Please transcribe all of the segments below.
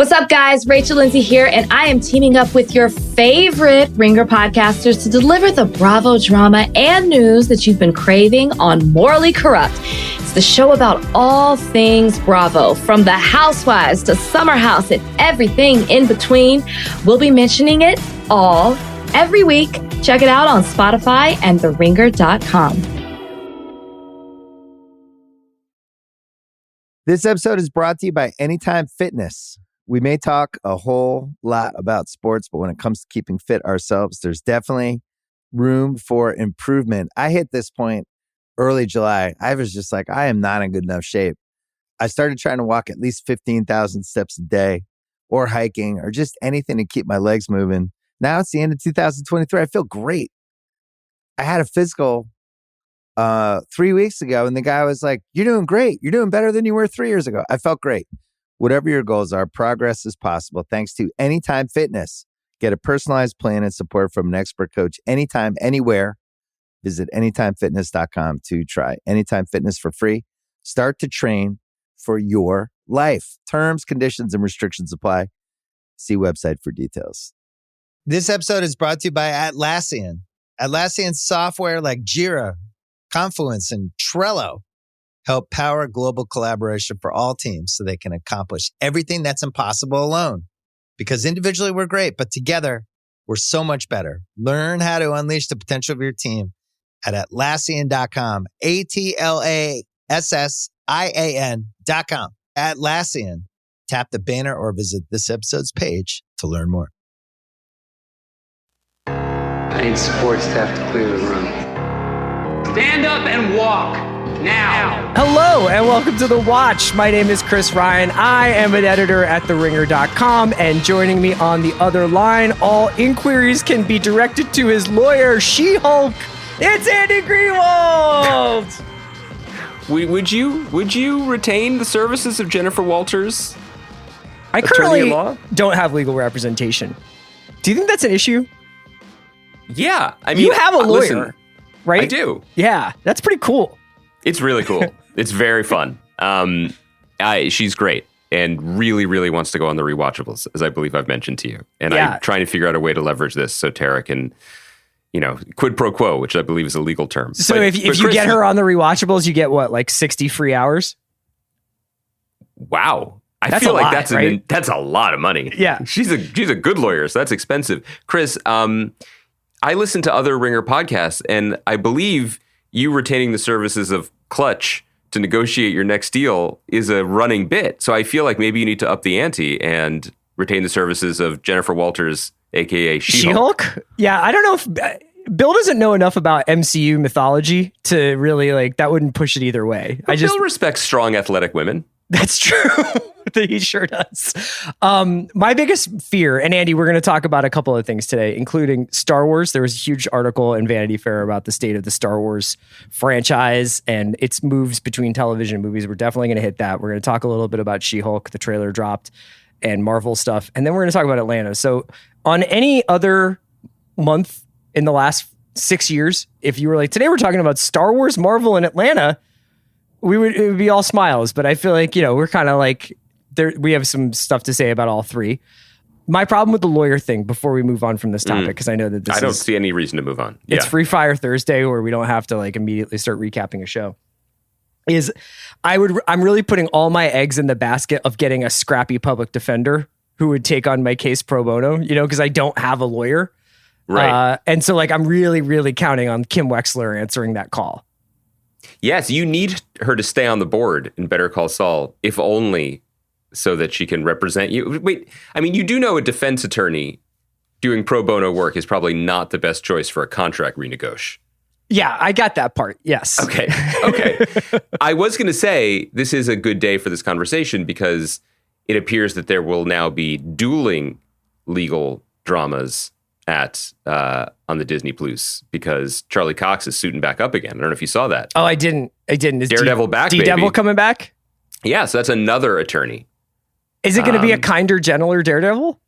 What's up, guys? Rachel Lindsay here, and I am teaming up with your favorite Ringer podcasters to deliver the Bravo drama and news that you've been craving on Morally Corrupt. It's the show about all things Bravo, from the Housewives to Summer House and everything in between. We'll be mentioning it all every week. Check it out on Spotify and theringer.com. This episode is brought to you by Anytime Fitness. We may talk a whole lot about sports, but when it comes to keeping fit ourselves, there's definitely room for improvement. I hit this point early July. I was just like, I am not in good enough shape. I started trying to walk at least 15,000 steps a day, or hiking, or just anything to keep my legs moving. Now it's the end of 2023. I feel great. I had a physical 3 weeks ago, and the guy was like, "You're doing great. You're doing better than you were 3 years ago." I felt great. Whatever your goals are, progress is possible thanks to Anytime Fitness. Get a personalized plan and support from an expert coach anytime, anywhere. Visit anytimefitness.com to try Anytime Fitness for free. Start to train for your life. Terms, conditions, and restrictions apply. See website for details. This episode is brought to you by Atlassian. Atlassian software like Jira, Confluence, and Trello help power global collaboration for all teams so they can accomplish everything that's impossible alone. Because individually we're great, but together we're so much better. Learn how to unleash the potential of your team at Atlassian.com. Atlassian.com. Atlassian. Tap the banner or visit this episode's page to learn more. I need support staff to clear the room. Stand up and walk. Now. Hello and welcome to The Watch. My name is Chris Ryan. I am an editor at theringer.com, and joining me on the other line, all inquiries can be directed to his lawyer, She-Hulk. It's Andy Greenwald. Would you retain the services of Jennifer Walters? I currently don't have legal representation. Do you think that's an issue? Yeah, I mean, you have a lawyer, listen, right? I do. Yeah, that's pretty cool. It's really cool. It's very fun. She's great and really, really wants to go on the rewatchables, as I believe I've mentioned to you. And I'm trying to figure out a way to leverage this so Tara can, quid pro quo, which I believe is a legal term. So if you get her on the rewatchables, you get what, like 60 free hours? Wow. I feel like that's a lot of money. Yeah. She's a good lawyer, so that's expensive. Chris, I listen to other Ringer podcasts, and I believe you retaining the services of Clutch to negotiate your next deal is a running bit. So I feel like maybe you need to up the ante and retain the services of Jennifer Walters, a.k.a. She-Hulk. Yeah, I don't know if Bill doesn't know enough about MCU mythology to really, that wouldn't push it either way. Bill respects strong, athletic women. That's true. He sure does. My biggest fear, and Andy, we're going to talk about a couple of things today, including Star Wars. There was a huge article in Vanity Fair about the state of the Star Wars franchise and its moves between television and movies. We're definitely going to hit that. We're going to talk a little bit about She-Hulk, the trailer dropped, and Marvel stuff. And then we're going to talk about Atlanta. So on any other month in the last 6 years, if you were like, today we're talking about Star Wars, Marvel, and Atlanta, it would be all smiles. But I feel like, we're kind of like, we have some stuff to say about all three. My problem with the lawyer thing, before we move on from this topic, because I know that I don't see any reason to move on. It's Free Fire Thursday, where we don't have to immediately start recapping a show. I'm really putting all my eggs in the basket of getting a scrappy public defender who would take on my case pro bono, because I don't have a lawyer. Right. And so I'm really, really counting on Kim Wexler answering that call. Yes, you need her to stay on the board in Better Call Saul, if only so that she can represent you. Wait, I mean, you do know a defense attorney doing pro bono work is probably not the best choice for a contract renegotiation. Yeah, I got that part. Yes. Okay. I was going to say this is a good day for this conversation because it appears that there will now be dueling legal dramas on the Disney Plus because Charlie Cox is suiting back up again. I don't know if you saw that. Oh, I didn't. Is Daredevil back, baby. Daredevil coming back? Yeah, so that's another attorney. Is it going to be a kinder, gentler Daredevil?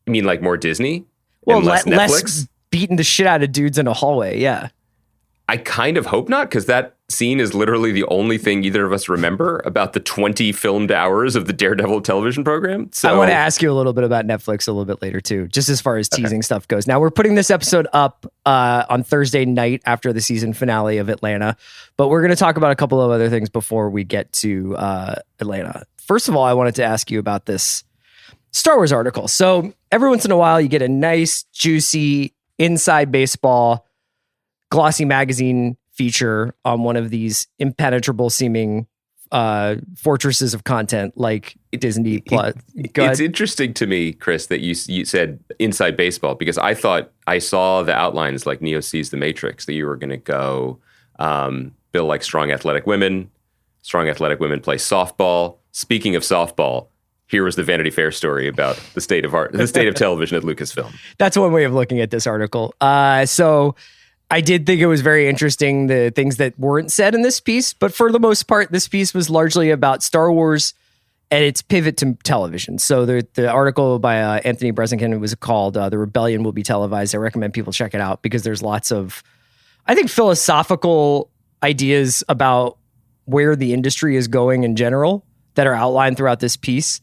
You mean like more Disney? Well, and less Netflix? less beating the shit out of dudes in a hallway, yeah. I kind of hope not, because that scene is literally the only thing either of us remember about the 20 filmed hours of the Daredevil television program. So I want to ask you a little bit about Netflix a little bit later too, just as far as teasing stuff goes. Now we're putting this episode up on Thursday night after the season finale of Atlanta, but we're going to talk about a couple of other things before we get to Atlanta. First of all, I wanted to ask you about this Star Wars article. So every once in a while you get a nice, juicy, inside baseball, glossy magazine feature on one of these impenetrable seeming fortresses of content like Disney Plus. It's interesting to me, Chris, that you said inside baseball, because I thought I saw the outlines like Neo sees the Matrix, that you were going to go build like strong athletic women play softball. Speaking of softball, here was the Vanity Fair story about the state of television at Lucasfilm. That's one way of looking at this article. So I did think it was very interesting, the things that weren't said in this piece, but for the most part, this piece was largely about Star Wars and its pivot to television. So the article by Anthony Bresinkin was called The Rebellion Will Be Televised. I recommend people check it out because there's lots of, I think, philosophical ideas about where the industry is going in general that are outlined throughout this piece.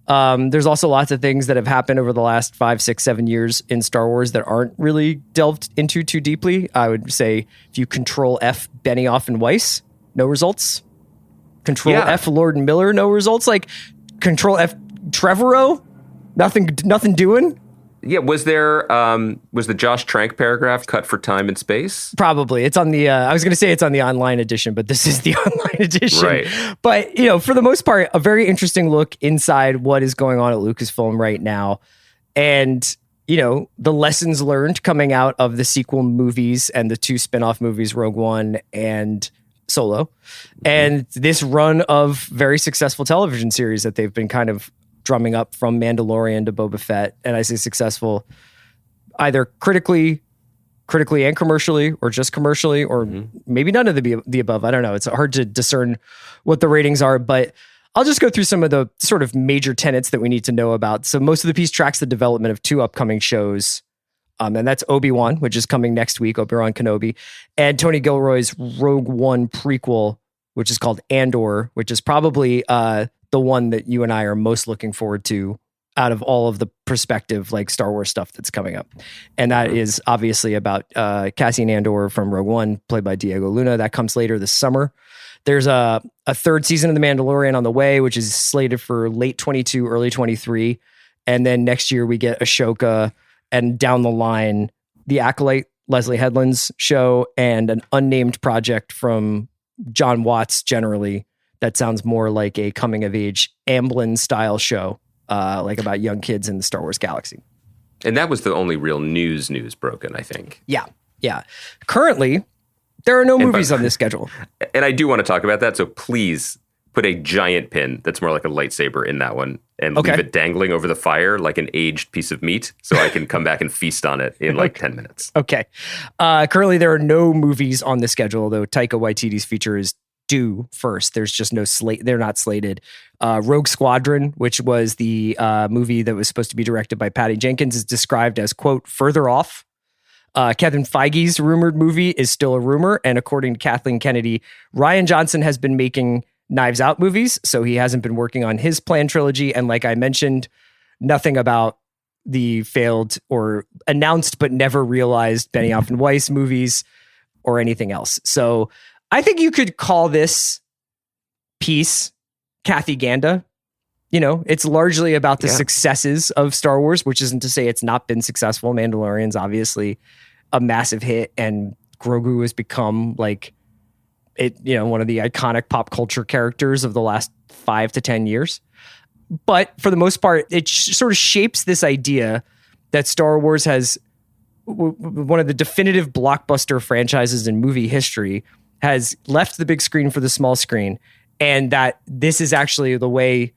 There's also lots of things that have happened over the last 5, 6, 7 years in Star Wars that aren't really delved into too deeply. I would say if you Control F Benioff and Weiss, no results. Control F Lord and Miller, no results. Like Control F Trevorrow, nothing doing. Yeah, was the Josh Trank paragraph cut for time and space? Probably. It's on the, I was going to say it's on the online edition, but this is the online edition. Right. But, for the most part, a very interesting look inside what is going on at Lucasfilm right now. And, the lessons learned coming out of the sequel movies and the 2 spinoff movies, Rogue One and Solo. And this run of very successful television series that they've been kind of drumming up from Mandalorian to Boba Fett. And I say successful either critically and commercially, or just commercially, or maybe none of the above. I don't know. It's hard to discern what the ratings are, but I'll just go through some of the sort of major tenets that we need to know about. So most of the piece tracks the development of 2 upcoming shows. And that's Obi-Wan, which is coming next week, Obi-Wan Kenobi, and Tony Gilroy's Rogue One prequel, which is called Andor, which is probably the one that you and I are most looking forward to out of all of the prospective like Star Wars stuff that's coming up. And that is obviously about Cassian Andor from Rogue One, played by Diego Luna. That comes later this summer. There's a 3rd season of The Mandalorian on the way, which is slated for late 22, early 23. And then next year we get Ahsoka, and down the line, The Acolyte, Leslie Headland's show, and an unnamed project from John Watts generally. That sounds more like a coming of age Amblin style show, like about young kids in the Star Wars galaxy. And that was the only real news broken, I think. Yeah. Currently, there are no movies on this schedule. And I do want to talk about that. So please put a giant pin that's more like a lightsaber in that one and leave it dangling over the fire like an aged piece of meat so I can come back and feast on it in like 10 minutes. Okay. Currently, there are no movies on the schedule, though Taika Waititi's feature is due first. There's just no slate. They're not slated. Rogue Squadron, which was the movie that was supposed to be directed by Patty Jenkins, is described as, quote, further off. Kevin Feige's rumored movie is still a rumor. And according to Kathleen Kennedy, Rian Johnson has been making Knives Out movies, so he hasn't been working on his planned trilogy. And like I mentioned, nothing about the failed or announced but never realized Benioff and Weiss movies or anything else. So I think you could call this piece Kathy Ganda. It's largely about the successes of Star Wars, which isn't to say it's not been successful. Mandalorian's obviously a massive hit, and Grogu has become like one of the iconic pop culture characters of the last 5 to 10 years. But for the most part, it sort of shapes this idea that Star Wars has one of the definitive blockbuster franchises in movie history, has left the big screen for the small screen, and that this is actually the way.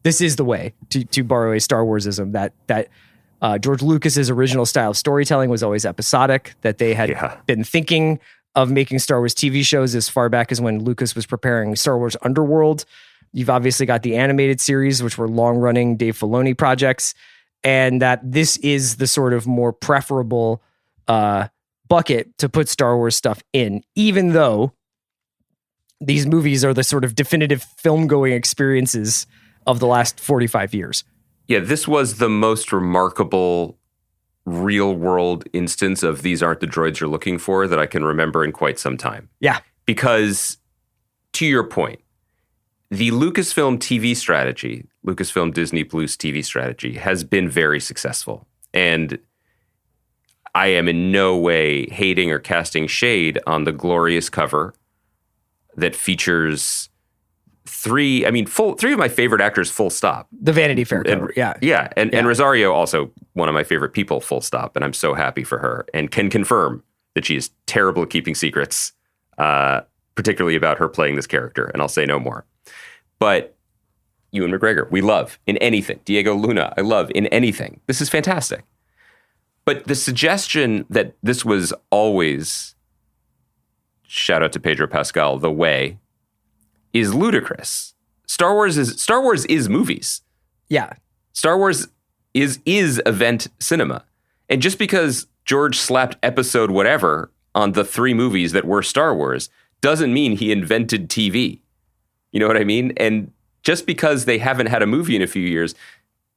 This is the way, to borrow a Star Warsism, that George Lucas's original style of storytelling was always episodic, that they had been thinking of making Star Wars TV shows as far back as when Lucas was preparing Star Wars Underworld. You've obviously got the animated series, which were long-running Dave Filoni projects, and that this is the sort of more preferable bucket to put Star Wars stuff in, even though these movies are the sort of definitive film-going experiences of the last 45 years. Yeah, this was the most remarkable real-world instance of these aren't the droids you're looking for that I can remember in quite some time. Yeah. Because, to your point, the Lucasfilm TV strategy, Lucasfilm Disney Plus TV strategy, has been very successful. And I am in no way hating or casting shade on the glorious cover that features three of my favorite actors, full stop. The Vanity Fair cover, yeah. Yeah, and Rosario, also one of my favorite people, full stop, and I'm so happy for her and can confirm that she is terrible at keeping secrets, particularly about her playing this character, and I'll say no more. But Ewan McGregor, we love in anything. Diego Luna, I love in anything. This is fantastic. But the suggestion that this was always, shout out to Pedro Pascal, the way, is ludicrous. Star Wars is movies. Yeah. Star Wars is event cinema. And just because George slapped episode whatever on the 3 movies that were Star Wars doesn't mean he invented TV. You know what I mean? And just because they haven't had a movie in a few years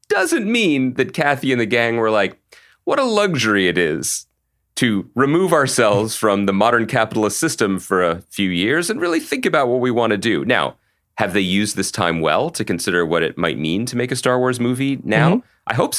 doesn't mean that Kathy and the gang were like, what a luxury it is to remove ourselves from the modern capitalist system for a few years and really think about what we want to do. Now, have they used this time well to consider what it might mean to make a Star Wars movie now? Mm-hmm. I hope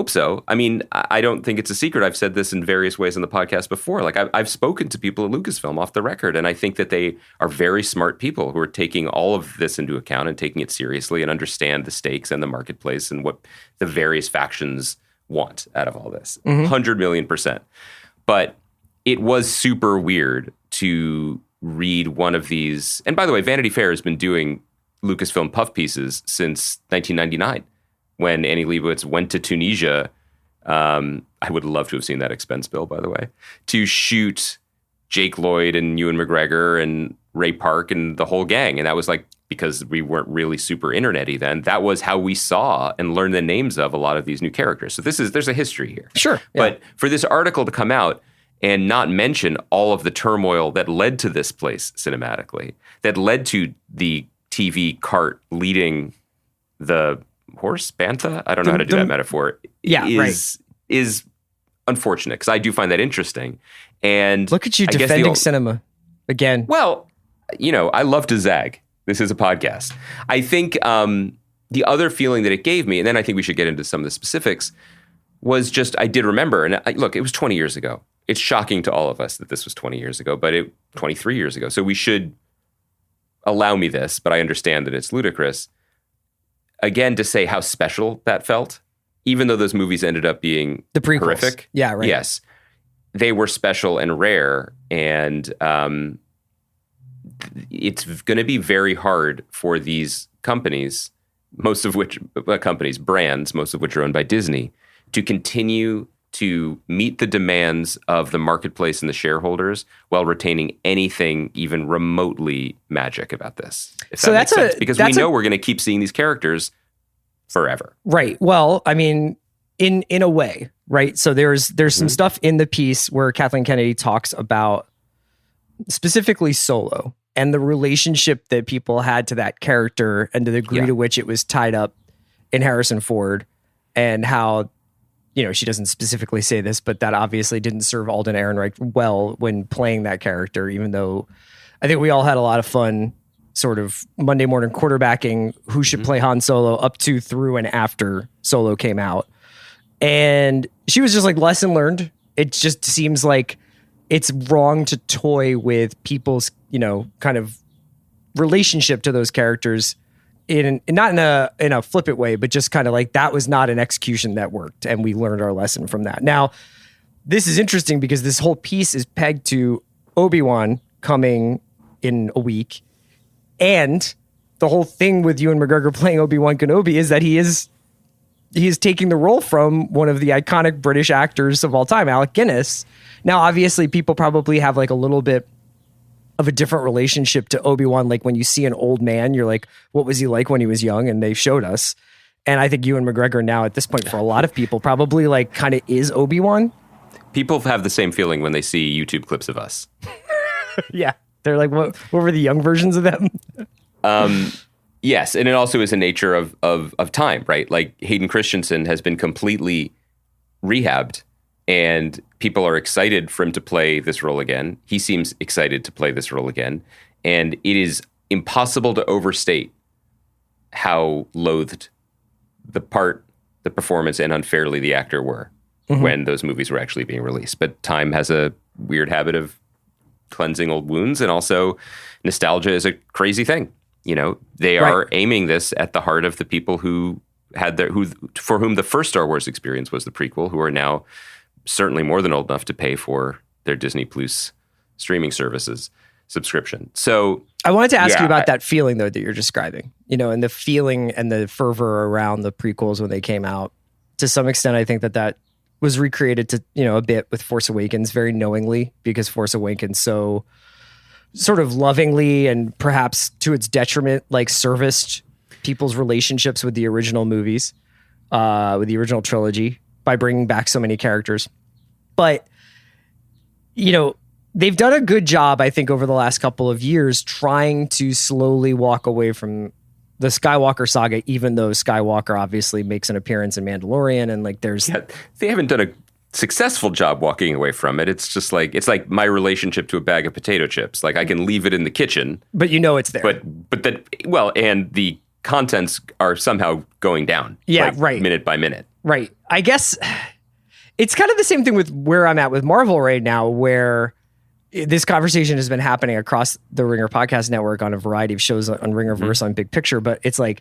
so. I mean, I don't think it's a secret. I've said this in various ways on the podcast before. Like, I've spoken to people at Lucasfilm off the record, and I think that they are very smart people who are taking all of this into account and taking it seriously and understand the stakes and the marketplace and what the various factions want out of all this. 100 million %. But it was super weird to read one of these. And by the way, Vanity Fair has been doing Lucasfilm puff pieces since 1999. When Annie Leibovitz went to Tunisia, I would love to have seen that expense bill, by the way, to shoot Jake Lloyd and Ewan McGregor and Ray Park and the whole gang. And that was like, because we weren't really super internet-y then, that was how we saw and learned the names of a lot of these new characters. So there's a history here. Sure. Yeah. But for this article to come out and not mention all of the turmoil that led to this place cinematically, that led to the TV cart leading the horse, bantha? I don't know how to do that metaphor. Yeah, is unfortunate, because I do find that interesting. And look at you defending cinema again. Well, I love to zag. This is a podcast. I think the other feeling that it gave me, and then I think we should get into some of the specifics, was just I did remember, and look, it was 20 years ago. It's shocking to all of us that this was 20 years ago, but 23 years ago. So we should allow me this, but I understand that it's ludicrous. Again, to say how special that felt, even though those movies ended up being the prequels. Horrific. Yeah, right. Yes. They were special and rare, and it's going to be very hard for these companies, brands, most of which are owned by Disney, to continue to meet the demands of the marketplace and the shareholders while retaining anything even remotely magic about this. If that makes sense. Because we know we're going to keep seeing these characters forever. Right. Well, I mean, in a way, right? So there's some stuff in the piece where Kathleen Kennedy talks about specifically Solo and the relationship that people had to that character and to the degree to which it was tied up in Harrison Ford, and how, she doesn't specifically say this, but that obviously didn't serve Alden Ehrenreich well when playing that character, even though I think we all had a lot of fun sort of Monday morning quarterbacking who should play Han Solo up to, through, and after Solo came out. And she was just like, lesson learned. It just seems like it's wrong to toy with people's, kind of relationship to those characters not in a flippant way, but just kind of like that was not an execution that worked. And we learned our lesson from that. Now, this is interesting because this whole piece is pegged to Obi-Wan coming in a week. And the whole thing with Ewan McGregor playing Obi-Wan Kenobi is that he is taking the role from one of the iconic British actors of all time, Alec Guinness. Now, obviously, people probably have like a little bit of a different relationship to Obi-Wan. Like when you see an old man, you're like, what was he like when he was young? And they showed us. And I think Ewan McGregor now at this point for a lot of people probably like kind of is Obi-Wan. People have the same feeling when they see YouTube clips of us. Yeah. They're like, what were the young versions of them? Yes, and it also is a nature of time, right? Like Hayden Christensen has been completely rehabbed, and people are excited for him to play this role again. He seems excited to play this role again, and it is impossible to overstate how loathed the part, the performance, and unfairly the actor were when those movies were actually being released. But time has a weird habit of cleansing old wounds, and also nostalgia is a crazy thing. You know, they are aiming this at the heart of the people who had for whom the first Star Wars experience was the prequel, who are now certainly more than old enough to pay for their Disney Plus streaming services subscription. So I wanted to ask you about that feeling though that you're describing, you know, and the feeling and the fervor around the prequels when they came out. To some extent, I think that was recreated to, you know, a bit with Force Awakens very knowingly, because Force Awakens so sort of lovingly and perhaps to its detriment, like serviced people's relationships with the original movies, with the original trilogy by bringing back so many characters. But, you know, they've done a good job, I think, over the last couple of years trying to slowly walk away from the Skywalker saga, even though Skywalker obviously makes an appearance in Mandalorian, and like there's they haven't done a successful job walking away from it. It's just like my relationship to a bag of potato chips. Like I can leave it in the kitchen, but you know it's there. But that and the contents are somehow going down. Yeah, like, right. Minute by minute. Right. I guess it's kind of the same thing with where I'm at with Marvel right now, where this conversation has been happening across the Ringer Podcast Network on a variety of shows on Ringerverse, on Big Picture. But it's like,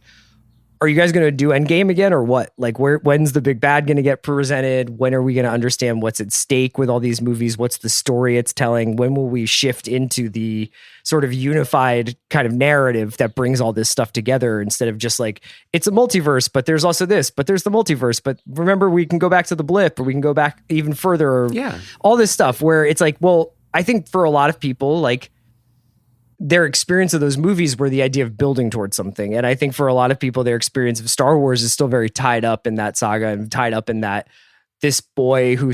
are you guys going to do Endgame again or what? Like, when's the big bad going to get presented? When are we going to understand what's at stake with all these movies? What's the story it's telling? When will we shift into the sort of unified kind of narrative that brings all this stuff together, instead of just like, it's a multiverse, but there's also this, but there's the multiverse. But remember, we can go back to the blip, or we can go back even further, or all this stuff where it's like, well, I think for a lot of people, like, their experience of those movies were the idea of building towards something. And I think for a lot of people, their experience of Star Wars is still very tied up in that saga, and tied up in that this boy who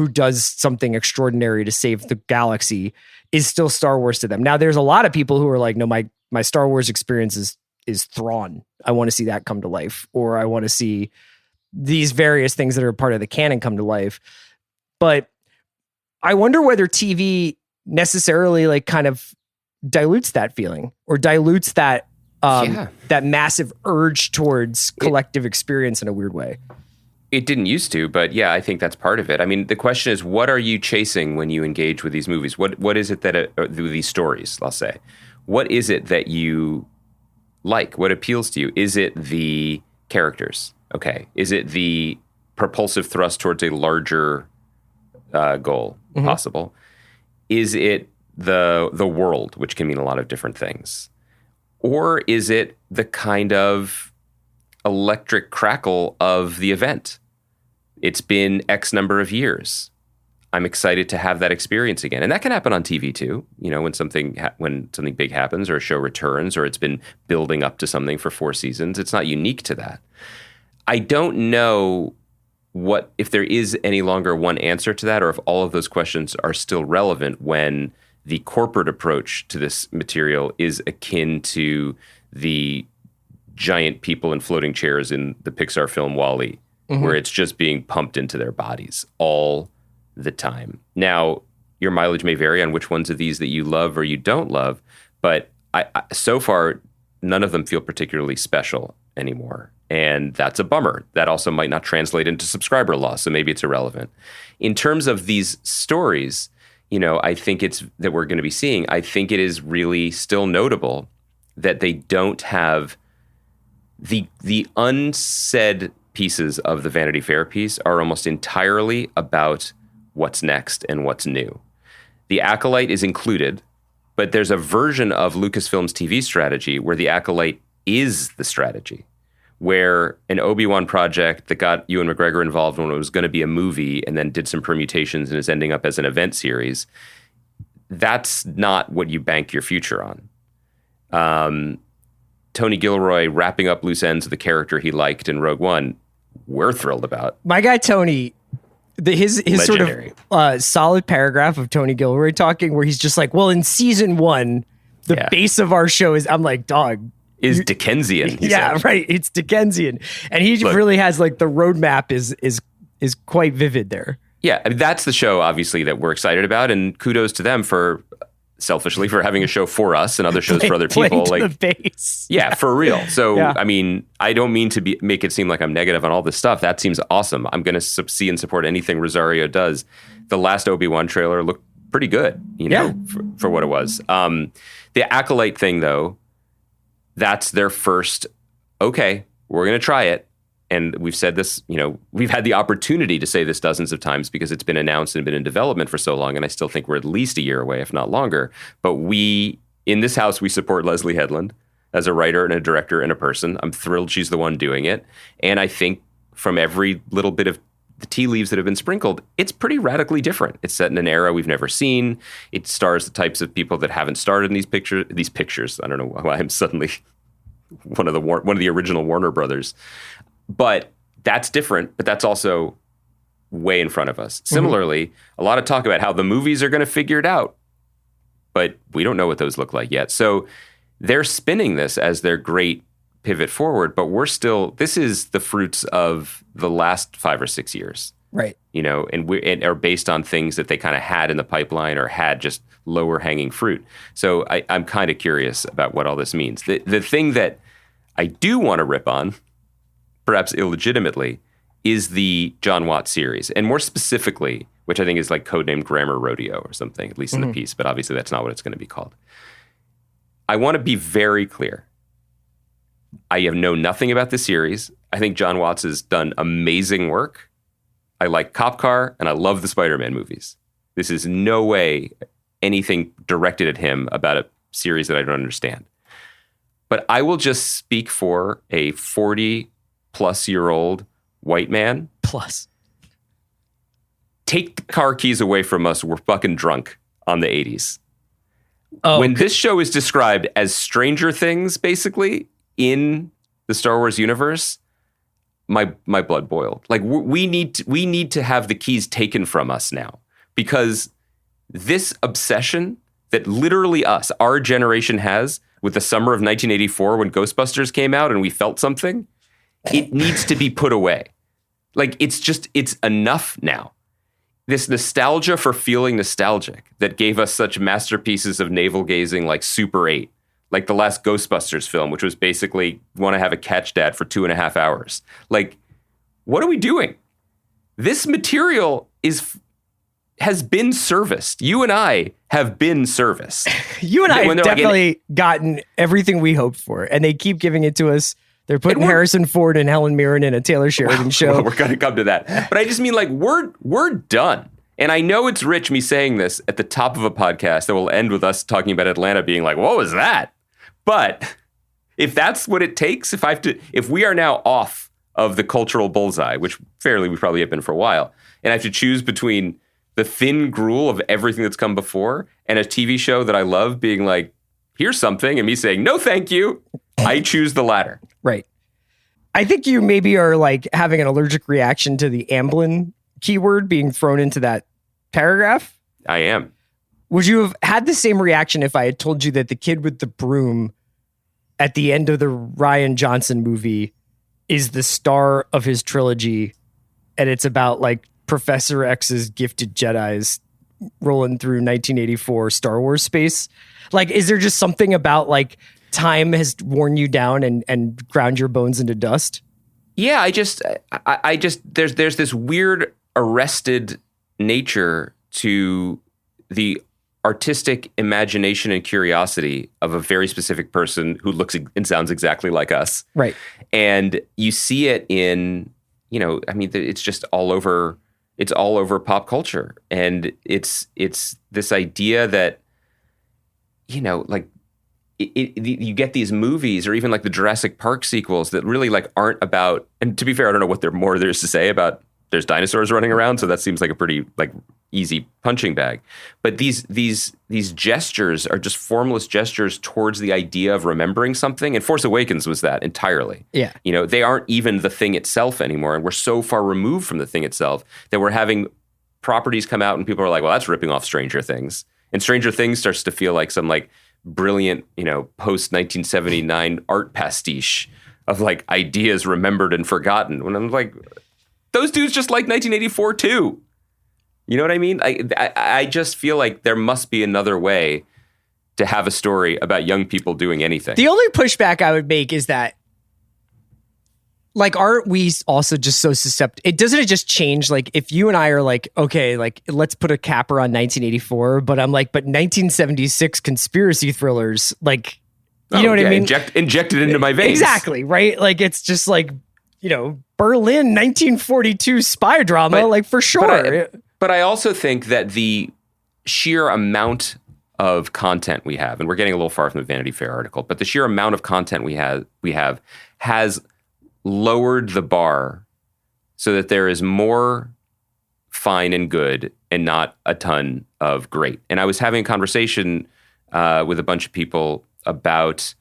does something extraordinary to save the galaxy is still Star Wars to them. Now, there's a lot of people who are like, no, my Star Wars experience is Thrawn. I want to see that come to life, or I want to see these various things that are part of the canon come to life. But I wonder whether TV necessarily like kind of dilutes that feeling, or dilutes that that massive urge towards collective experience in a weird way. It didn't used to, but yeah, I think that's part of it. I mean, the question is, what are you chasing when you engage with these movies? What is it that these stories, I'll say, what is it that you like? What appeals to you? Is it the characters? Okay. Is it the propulsive thrust towards a larger goal possible? Is it the world, which can mean a lot of different things? Or is it the kind of electric crackle of the event? It's been X number of years. I'm excited to have that experience again. And that can happen on TV too. You know, when something big happens, or a show returns, or it's been building up to something for 4 seasons, it's not unique to that. I don't know if there is any longer one answer to that, or if all of those questions are still relevant when the corporate approach to this material is akin to the giant people in floating chairs in the Pixar film WALL-E, where it's just being pumped into their bodies all the time. Now, your mileage may vary on which ones of these that you love or you don't love, but I so far, none of them feel particularly special anymore. And that's a bummer. That also might not translate into subscriber loss, so maybe it's irrelevant. In terms of these stories, you know, I think that we're going to be seeing, I think it is really still notable that they don't have the unsaid pieces of the Vanity Fair piece are almost entirely about what's next and what's new. The Acolyte is included, but there's a version of Lucasfilm's TV strategy where the Acolyte is the strategy, where an Obi-Wan project that got Ewan McGregor involved when it was going to be a movie and then did some permutations and is ending up as an event series, that's not what you bank your future on. Tony Gilroy wrapping up loose ends of the character he liked in Rogue One, we're thrilled about. My guy Tony his sort of solid paragraph of Tony Gilroy talking, where he's just like, well, in season 1, the base of our show is, I'm like, dog, is Dickensian. Yeah, right. It's Dickensian. And he really has like the roadmap is quite vivid there. Yeah, I mean, that's the show, obviously, that we're excited about. And kudos to them for, selfishly, for having a show for us and other shows for other people. Like the base. Yeah, for real. So, I mean, I don't mean to make it seem like I'm negative on all this stuff. That seems awesome. I'm going to see and support anything Rosario does. The last Obi-Wan trailer looked pretty good, for what it was. The Acolyte thing, though, that's their first, okay, we're going to try it. And we've said this, we've had the opportunity to say this dozens of times because it's been announced and been in development for so long. And I still think we're at least a year away, if not longer. But in this house, we support Leslie Headland as a writer and a director and a person. I'm thrilled she's the one doing it. And I think from every little bit of the tea leaves that have been sprinkled, it's pretty radically different. It's set in an era we've never seen. It stars the types of people that haven't starred in these pictures. I don't know why I'm suddenly one of the original Warner brothers. But that's different, but that's also way in front of us. Similarly, a lot of talk about how the movies are going to figure it out, but we don't know what those look like yet. So they're spinning this as their great pivot forward, but this is the fruits of the last 5 or 6 years. Right. And are based on things that they kind of had in the pipeline or had just lower hanging fruit. So I'm kind of curious about what all this means. The thing that I do want to rip on, perhaps illegitimately, is the John Watts series. And more specifically, which I think is like codenamed Grammar Rodeo or something, at least in the piece, but obviously that's not what it's going to be called. I want to be very clear. I have known nothing about the series. I think John Watts has done amazing work. I like Cop Car, and I love the Spider-Man movies. This is no way anything directed at him about a series that I don't understand. But I will just speak for a 40-plus-year-old white man. Plus. Take the car keys away from us. We're fucking drunk on the 80s. Oh, when this show is described as Stranger Things, basically, in the Star Wars universe, my blood boiled. Like, we need to have the keys taken from us now, because this obsession that literally our generation has with the summer of 1984 when Ghostbusters came out and we felt something, it needs to be put away. Like, it's enough now. This nostalgia for feeling nostalgic that gave us such masterpieces of navel gazing like Super 8, like the last Ghostbusters film, which was basically want to have a catch dad for 2.5 hours. Like, what are we doing? This material has been serviced. You and I have been serviced. You and I have definitely gotten everything we hoped for, and they keep giving it to us. They're putting Harrison Ford and Helen Mirren in a Taylor Sheridan show. Well, we're going to come to that. But I just mean, like, we're done. And I know it's rich me saying this at the top of a podcast that will end with us talking about Atlanta being like, what was that? But if that's what it takes, if we are now off of the cultural bullseye, which fairly we probably have been for a while, and I have to choose between the thin gruel of everything that's come before and a TV show that I love being like, here's something, and me saying, no, thank you, I choose the latter. Right. I think you maybe are like having an allergic reaction to the Amblin keyword being thrown into that paragraph. I am. Would you have had the same reaction if I had told you that the kid with the broom at the end of the Rian Johnson movie is the star of his trilogy, and it's about like Professor X's gifted Jedis rolling through 1984 Star Wars space? Like, is there just something about like time has worn you down and ground your bones into dust? Yeah, I just there's this weird arrested nature to the artistic imagination and curiosity of a very specific person who looks and sounds exactly like us. Right. And you see it in, I mean, it's just all over. It's all over pop culture. And it's this idea that, like, you get these movies or even like the Jurassic Park sequels that really like aren't about, and to be fair, I don't know what more there is to say about there's dinosaurs running around, so that seems like a pretty like easy punching bag. But these gestures are just formless gestures towards the idea of remembering something. And Force Awakens was that entirely. Yeah. You know, they aren't even the thing itself anymore. And we're so far removed from the thing itself that we're having properties come out and people are like, well, that's ripping off Stranger Things. And Stranger Things starts to feel like some like brilliant, you know, post 1979 art pastiche of like ideas remembered and forgotten. When I'm like, those dudes just like 1984 too. You know what I mean? I just feel like there must be another way to have a story about young people doing anything. The only pushback I would make is that, like, aren't we also just so susceptible? Doesn't it just change? Like, if you and I are like, okay, like, let's put a capper on 1984, but I'm like, but 1976 conspiracy thrillers, like, you know what I mean? Inject it into my veins. Exactly, right? Like, it's just like, you know, Berlin 1942 spy drama, like, for sure. But I also think that the sheer amount of content we have, and we're getting a little far from the Vanity Fair article, but the sheer amount of content we have has lowered the bar so that there is more fine and good and not a ton of great. And I was having a conversation with a bunch of people about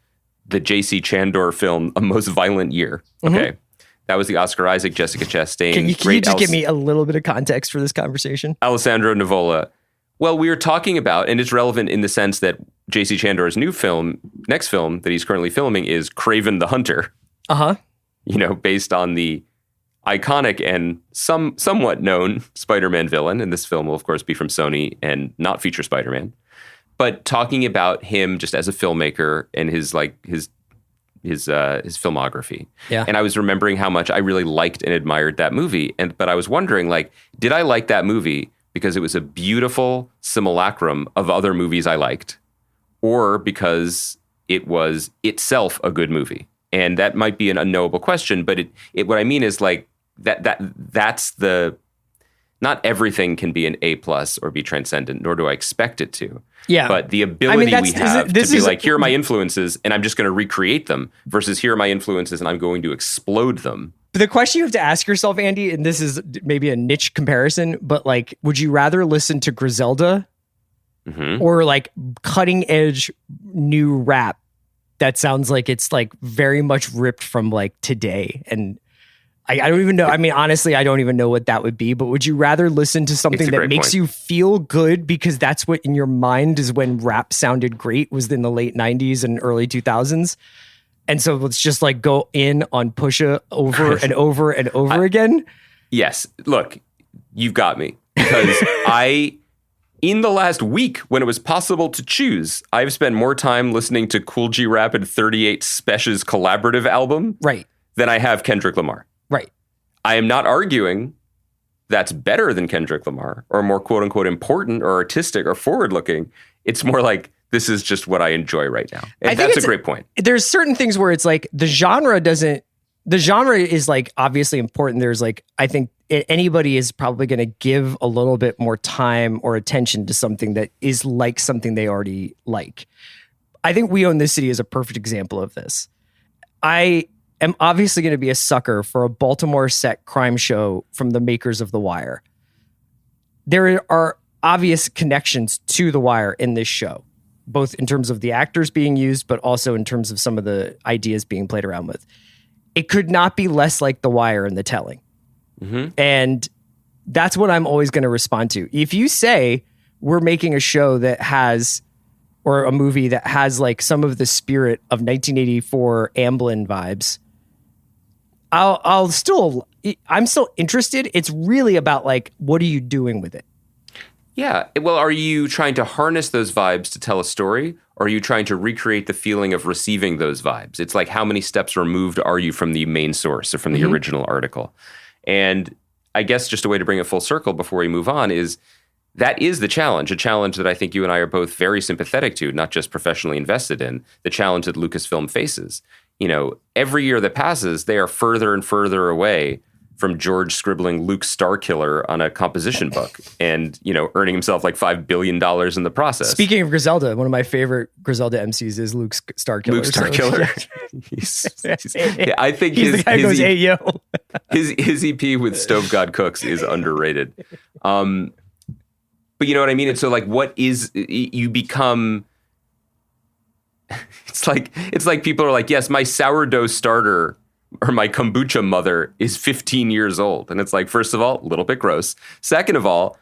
the J.C. Chandor film, A Most Violent Year. Okay. Mm-hmm. That was the Oscar Isaac, Jessica Chastain. Can you just give me a little bit of context for this conversation? Alessandro Nivola. Well, we were talking about, and it's relevant in the sense that J.C. Chandor's next film that he's currently filming is Kraven the Hunter. Uh-huh. You know, based on the iconic and somewhat known Spider-Man villain. And this film will, of course, be from Sony and not feature Spider-Man. But talking about him just as a filmmaker and his filmography. Yeah. And I was remembering how much I really liked and admired that movie. But I was wondering, like, did I like that movie because it was a beautiful simulacrum of other movies I liked, or because it was itself a good movie? And that might be an unknowable question, but it what I mean is like that's the, not everything can be an A+ or be transcendent, nor do I expect it to. Yeah. But the ability we have to be like, here are my influences and I'm just going to recreate them, versus here are my influences and I'm going to explode them. But the question you have to ask yourself, Andy, and this is maybe a niche comparison, but like, would you rather listen to Griselda or like cutting edge new rap that sounds like it's like very much ripped from like today? And I don't even know. I mean, honestly, I don't even know what that would be, but would you rather listen to something that makes you feel good because that's what in your mind is when rap sounded great, was in the late 90s and early 2000s? And so let's just like go in on Pusha over and over and over again. Yes. Look, you've got me, because in the last week, when it was possible to choose, I've spent more time listening to Cool G Rap and 38 Special's collaborative album than I have Kendrick Lamar. Right. I am not arguing that's better than Kendrick Lamar or more quote unquote important or artistic or forward looking. It's more like, this is just what I enjoy right now. And that's a great point. There's certain things where it's like the genre is like obviously important. There's like, I think anybody is probably going to give a little bit more time or attention to something that is like something they already like. I think We Own This City is a perfect example of this. I am obviously going to be a sucker for a Baltimore set crime show from the makers of The Wire. There are obvious connections to The Wire in this show, both in terms of the actors being used, but also in terms of some of the ideas being played around with. It could not be less like The Wire in the telling. Mm-hmm. And that's what I'm always going to respond to. If you say we're making a show that has, or a movie that has like some of the spirit of 1984 Amblin vibes, I'm still interested. It's really about like, what are you doing with it? Yeah. Well, are you trying to harness those vibes to tell a story? Or are you trying to recreate the feeling of receiving those vibes? It's like, how many steps removed are you from the main source or from the original article? And I guess just a way to bring it full circle before we move on is, that is the challenge, a challenge that I think you and I are both very sympathetic to, not just professionally invested in, the challenge that Lucasfilm faces. You know, every year that passes, they are further and further away from George scribbling Luke Starkiller on a composition book and, you know, earning himself like $5 billion in the process. Speaking of Griselda, one of my favorite Griselda MCs is Luke Starkiller. Luke Starkiller. I think he's the guy who goes, "Hey yo." his EP with Stove God Cooks is underrated. But you know what I mean? And so like, what is, you become, it's like people are like, yes, my sourdough starter or my kombucha mother is 15 years old. And it's like, first of all, a little bit gross. Second of all,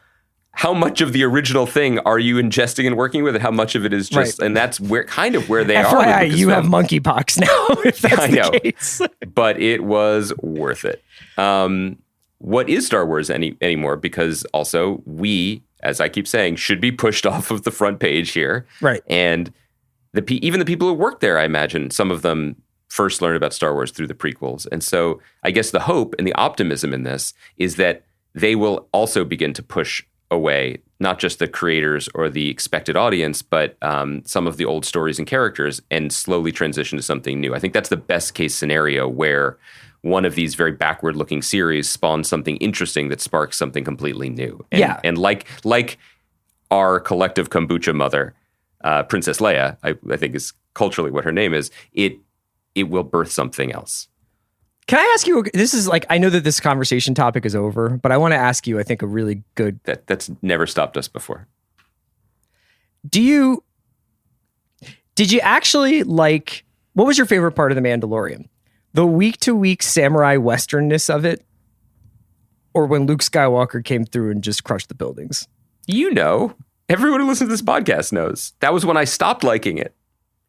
how much of the original thing are you ingesting and working with, and how much of it is just, and that's where they are. FYI, you have monkeypox now, if that's the case. But it was worth it. What is Star Wars anymore? Because also we, as I keep saying, should be pushed off of the front page here. Right. And even the people who work there, I imagine, some of them first learned about Star Wars through the prequels. And so I guess the hope and the optimism in this is that they will also begin to push away not just the creators or the expected audience, but some of the old stories and characters, and slowly transition to something new. I think that's the best case scenario, where one of these very backward looking series spawns something interesting that sparks something completely new. And like our collective kombucha mother, Princess Leia, I think is culturally what her name is, it will birth something else. Can I ask you, this is like, I know that this conversation topic is over, but I want to ask you, I think, a really good... That's never stopped us before. Did you actually like, what was your favorite part of The Mandalorian? The week-to-week samurai westernness of it? Or when Luke Skywalker came through and just crushed the buildings? You know, everyone who listens to this podcast knows. That was when I stopped liking it,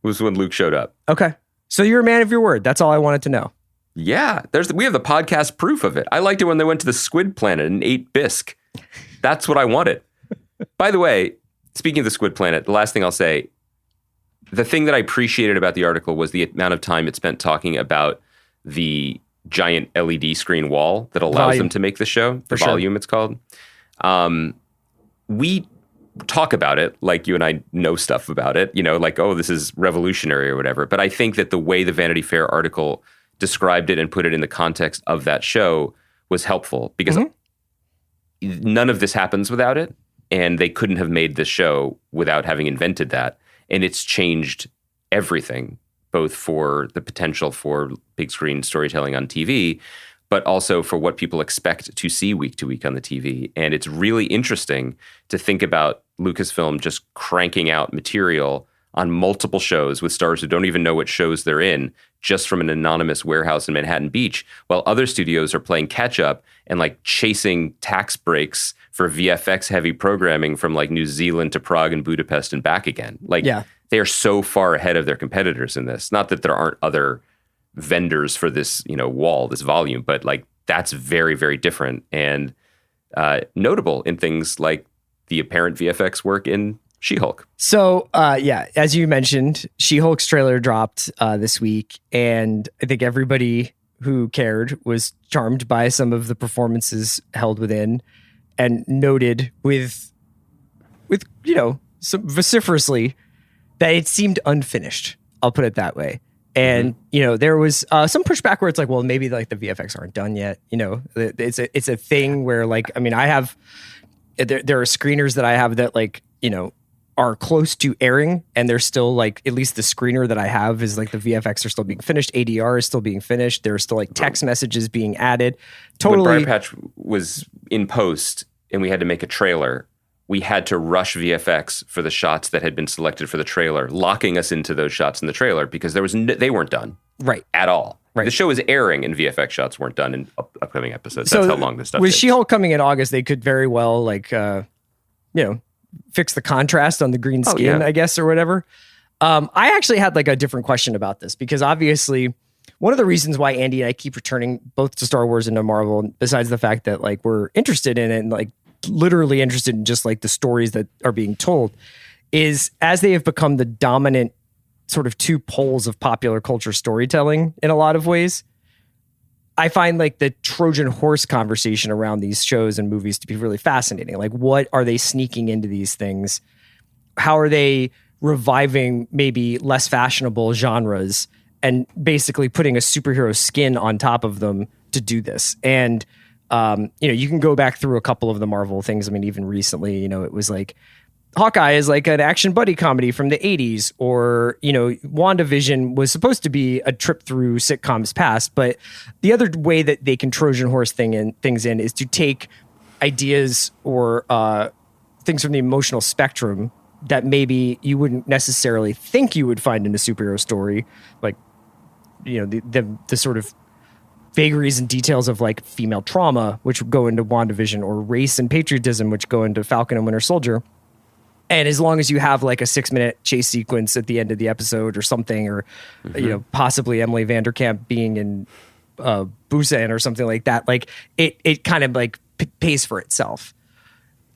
was when Luke showed up. Okay. So you're a man of your word. That's all I wanted to know. Yeah, we have the podcast proof of it. I liked it when they went to the Squid Planet and ate bisque. That's what I wanted. By the way, speaking of the Squid Planet, the last thing I'll say, the thing that I appreciated about the article was the amount of time it spent talking about the giant LED screen wall that allows them to make the show. The volume, it's called. We talk about it like you and I know stuff about it, you know, like, oh, this is revolutionary or whatever. But I think that the way the Vanity Fair article described it and put it in the context of that show was helpful, because none of this happens without it. And they couldn't have made this show without having invented that. And it's changed everything, both for the potential for big screen storytelling on TV, but also for what people expect to see week to week on the TV. And it's really interesting to think about Lucasfilm just cranking out material on multiple shows with stars who don't even know what shows they're in, just from an anonymous warehouse in Manhattan Beach, while other studios are playing catch up and like chasing tax breaks for VFX heavy programming from like New Zealand to Prague and Budapest and back again. Like, they are so far ahead of their competitors in this. Not that there aren't other vendors for this, you know, wall, this volume, but like that's very, very different and notable in things like the apparent VFX work in She-Hulk. So, as you mentioned, She-Hulk's trailer dropped this week, and I think everybody who cared was charmed by some of the performances held within, and noted with you know, some vociferously that it seemed unfinished. I'll put it that way. And, you know, there was some pushback where it's like, well, maybe like the VFX aren't done yet. You know, it's a thing where, like, I mean, there are screeners that I have that, like, you know, are close to airing, and they're still like, at least the screener that I have is like the VFX are still being finished. ADR is still being finished. There's still like text messages being added. Totally. When Briar Patch was in post and we had to make a trailer, we had to rush VFX for the shots that had been selected for the trailer, locking us into those shots in the trailer because they weren't done at all. Right. The show is airing and VFX shots weren't done in upcoming episodes. That's how long this stuff with takes. She-Hulk coming in August, they could very well like, you know, fix the contrast on the green skin, I guess, or whatever. I actually had like a different question about this, because obviously one of the reasons why Andy and I keep returning both to Star Wars and to Marvel, besides the fact that like we're interested in it and like literally interested in just like the stories that are being told, is as they have become the dominant sort of two poles of popular culture storytelling in a lot of ways, I find like the Trojan horse conversation around these shows and movies to be really fascinating. Like, what are they sneaking into these things? How are they reviving maybe less fashionable genres and basically putting a superhero skin on top of them to do this? And, you know, you can go back through a couple of the Marvel things. I mean, even recently, you know, it was like Hawkeye is like an action buddy comedy from the 80s, or, WandaVision was supposed to be a trip through sitcoms past. But the other way that they can Trojan horse things in is to take ideas or things from the emotional spectrum that maybe you wouldn't necessarily think you would find in a superhero story, like, the sort of vagaries and details of like female trauma, which would go into WandaVision, or race and patriotism, which go into Falcon and Winter Soldier. And as long as you have like a 6-minute chase sequence at the end of the episode or something, or, possibly Emily Vanderkamp being in Busan or something like that, like it kind of like pays for itself.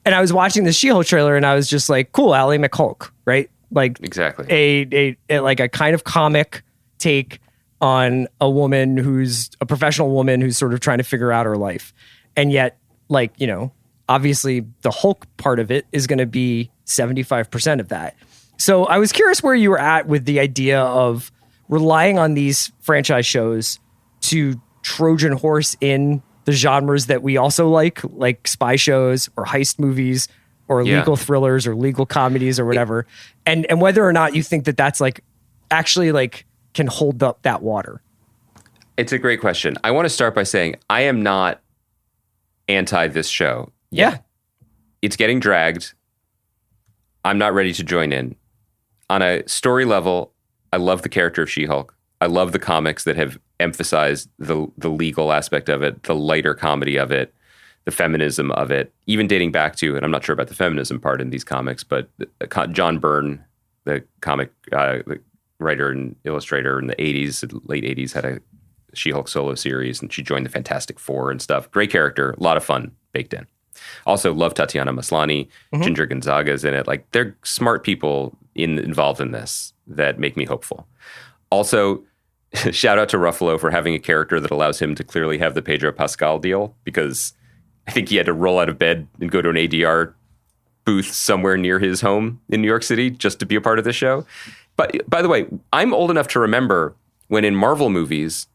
And I was watching the She-Hulk trailer and I was just like, cool, Ally McHulk, right? Like exactly a like a kind of comic take on a woman who's a professional woman who's sort of trying to figure out her life. And yet, like, obviously the Hulk part of it is going to be 75% of that. So I was curious where you were at with the idea of relying on these franchise shows to Trojan horse in the genres that we also like spy shows or heist movies or legal thrillers or legal comedies or whatever. And whether or not you think that that's like actually like can hold up that water. It's a great question. I want to start by saying I am not anti this show. Yeah. It's getting dragged. I'm not ready to join in. On a story level, I love the character of She-Hulk. I love the comics that have emphasized the legal aspect of it, the lighter comedy of it, the feminism of it, even dating back to, and I'm not sure about the feminism part in these comics, but John Byrne, the comic writer and illustrator in the 80s, late 80s, had a She-Hulk solo series, and she joined the Fantastic Four and stuff. Great character, a lot of fun baked in. Also, love Tatiana Maslany, Ginger Gonzaga's in it. Like, they're smart people involved in this that make me hopeful. Also, shout out to Ruffalo for having a character that allows him to clearly have the Pedro Pascal deal, because I think he had to roll out of bed and go to an ADR booth somewhere near his home in New York City just to be a part of the show. But by the way, I'm old enough to remember when in Marvel movies,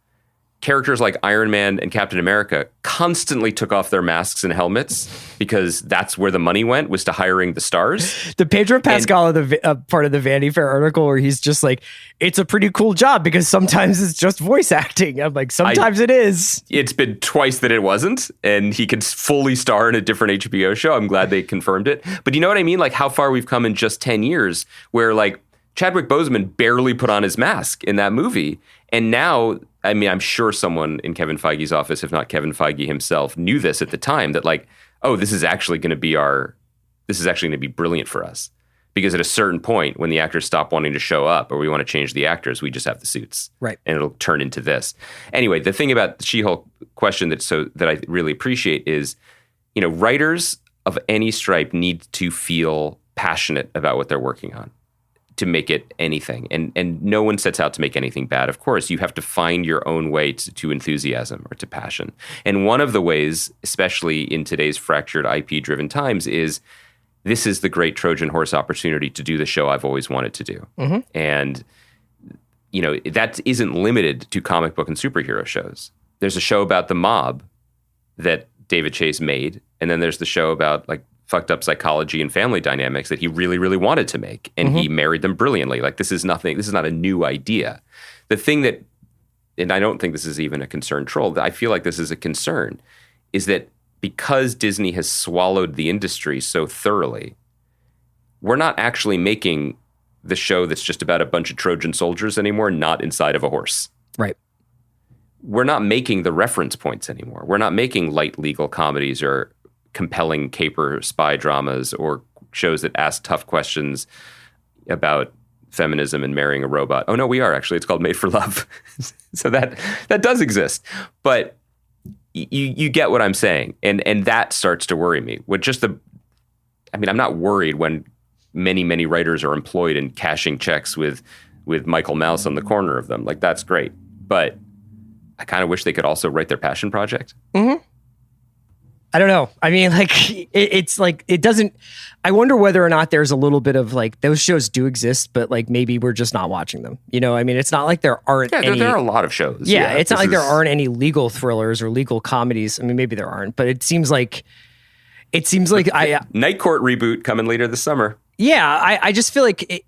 characters like Iron Man and Captain America constantly took off their masks and helmets because that's where the money went, was to hiring the stars. The Pedro Pascal of the part of the Vanity Fair article where he's just like, it's a pretty cool job because sometimes it's just voice acting. I'm like, sometimes it is. It's been twice that it wasn't, and he can fully star in a different HBO show. I'm glad they confirmed it. But you know what I mean? Like how far we've come in just 10 years where like Chadwick Boseman barely put on his mask in that movie. And now, I mean, I'm sure someone in Kevin Feige's office, if not Kevin Feige himself, knew this at the time, that like, oh, this is actually going to be brilliant for us. Because at a certain point, when the actors stop wanting to show up or we want to change the actors, we just have the suits. Right. And it'll turn into this. Anyway, the thing about the She-Hulk question that I really appreciate is, writers of any stripe need to feel passionate about what they're working on to make it anything. And no one sets out to make anything bad. Of course, you have to find your own way to enthusiasm or to passion. And one of the ways, especially in today's fractured IP-driven times, is this is the great Trojan horse opportunity to do the show I've always wanted to do. Mm-hmm. And, that isn't limited to comic book and superhero shows. There's a show about the mob that David Chase made. And then there's the show about like fucked up psychology and family dynamics that he really, really wanted to make. And he married them brilliantly. Like this is not a new idea. The thing that, and I don't think this is even a concern troll, I feel like this is a concern, is that because Disney has swallowed the industry so thoroughly, we're not actually making the show that's just about a bunch of Trojan soldiers anymore, not inside of a horse. Right. We're not making the reference points anymore. We're not making light legal comedies or compelling caper spy dramas or shows that ask tough questions about feminism and marrying a robot. Oh no, we are actually. It's called Made for Love. So that does exist. But you get what I'm saying. And that starts to worry me. I'm not worried when many writers are employed in cashing checks with Michael Mouse on the corner of them. Like that's great. But I kind of wish they could also write their passion project. Mm-hmm. I don't know. I mean, like, it's like, it doesn't, I wonder whether or not there's a little bit of like, those shows do exist, but like maybe we're just not watching them. I mean, it's not like there aren't any. There are a lot of shows. Yeah, it's not like there aren't any legal thrillers or legal comedies. I mean, maybe there aren't, but it seems like Night Court reboot coming later this summer. Yeah, I just feel like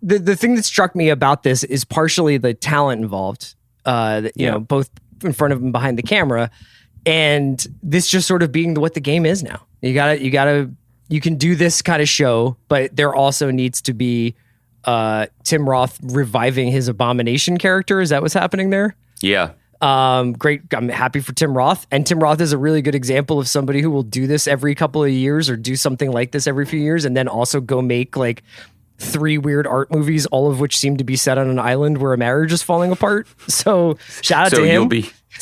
the thing that struck me about this is partially the talent involved, you know, both in front of and behind the camera, and this just sort of being what the game is now. You can do this kind of show, but there also needs to be Tim Roth reviving his Abomination character. Is that what's happening there? Yeah. Great. I'm happy for Tim Roth. And Tim Roth is a really good example of somebody who will do this every couple of years or do something like this every few years and then also go make like 3 weird art movies, all of which seem to be set on an island where a marriage is falling apart. So shout out to him.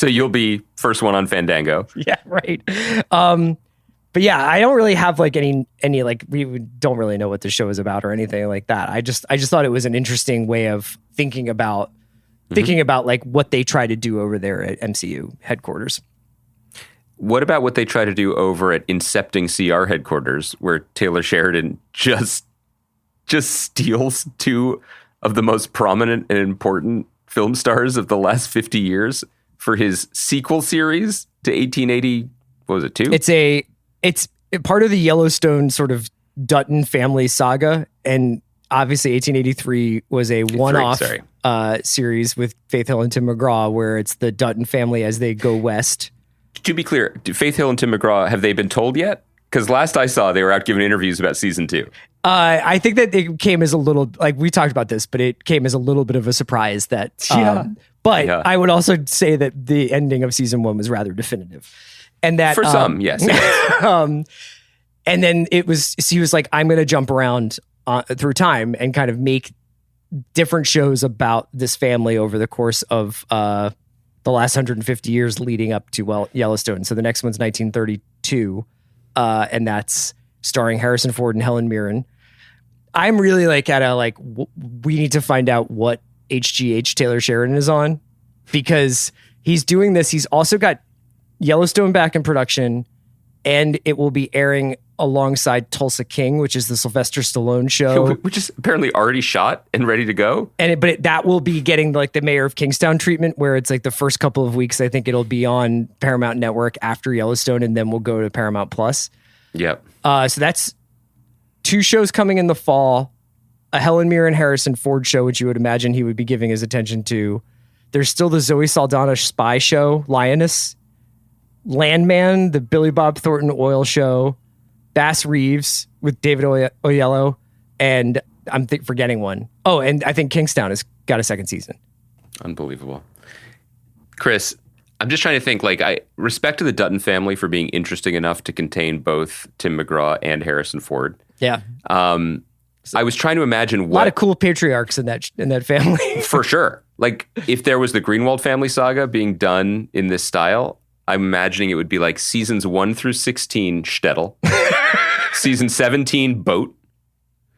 You'll be first one on Fandango. Yeah, right. But yeah, I don't really have like any like we don't really know what the show is about or anything like that. I just thought it was an interesting way of thinking about like what they try to do over there at MCU headquarters. What about what they try to do over at Incepting CR headquarters, where Taylor Sheridan just steals 2 of the most prominent and important film stars of the last 50 years for his sequel series to 1880? What was it, 2? It's part of the Yellowstone sort of Dutton family saga, and obviously 1883 was a one-off series with Faith Hill and Tim McGraw, where it's the Dutton family as they go west. To be clear, do Faith Hill and Tim McGraw, have they been told yet? Because last I saw, they were out giving interviews about season 2. I think that it came as a little, like we talked about this, but it came as a little bit of a surprise that, I would also say that the ending of season 1 was rather definitive. And that for some, yes. And then he was like, I'm going to jump around through time and kind of make different shows about this family over the course of the last 150 years leading up to Yellowstone. So the next one's 1932, and that's starring Harrison Ford and Helen Mirren. I'm really like we need to find out what HGH Taylor Sheridan is on, because he's doing this. He's also got Yellowstone back in production, and it will be airing alongside Tulsa King, which is the Sylvester Stallone show, which is apparently already shot and ready to go. But that will be getting like the Mayor of Kingstown treatment, where it's like the first couple of weeks, I think it'll be on Paramount Network after Yellowstone, and then we'll go to Paramount Plus. Yep. So that's 2 shows coming in the fall, a Helen Mirren Harrison Ford show, which you would imagine he would be giving his attention to. There's still the Zoe Saldana spy show, Lioness, Landman, the Billy Bob Thornton oil show, Bass Reeves with David Oyelowo, and I'm forgetting one. Oh, and I think Kingstown has got a 2nd season. Unbelievable. Chris, I'm just trying to think, like, I respect to the Dutton family for being interesting enough to contain both Tim McGraw and Harrison Ford. Yeah. I was trying to imagine a lot of cool patriarchs in that family. For sure. Like, if there was the Greenwald family saga being done in this style, I'm imagining it would be like seasons 1 through 16, Shtetl. Season 17, Boat.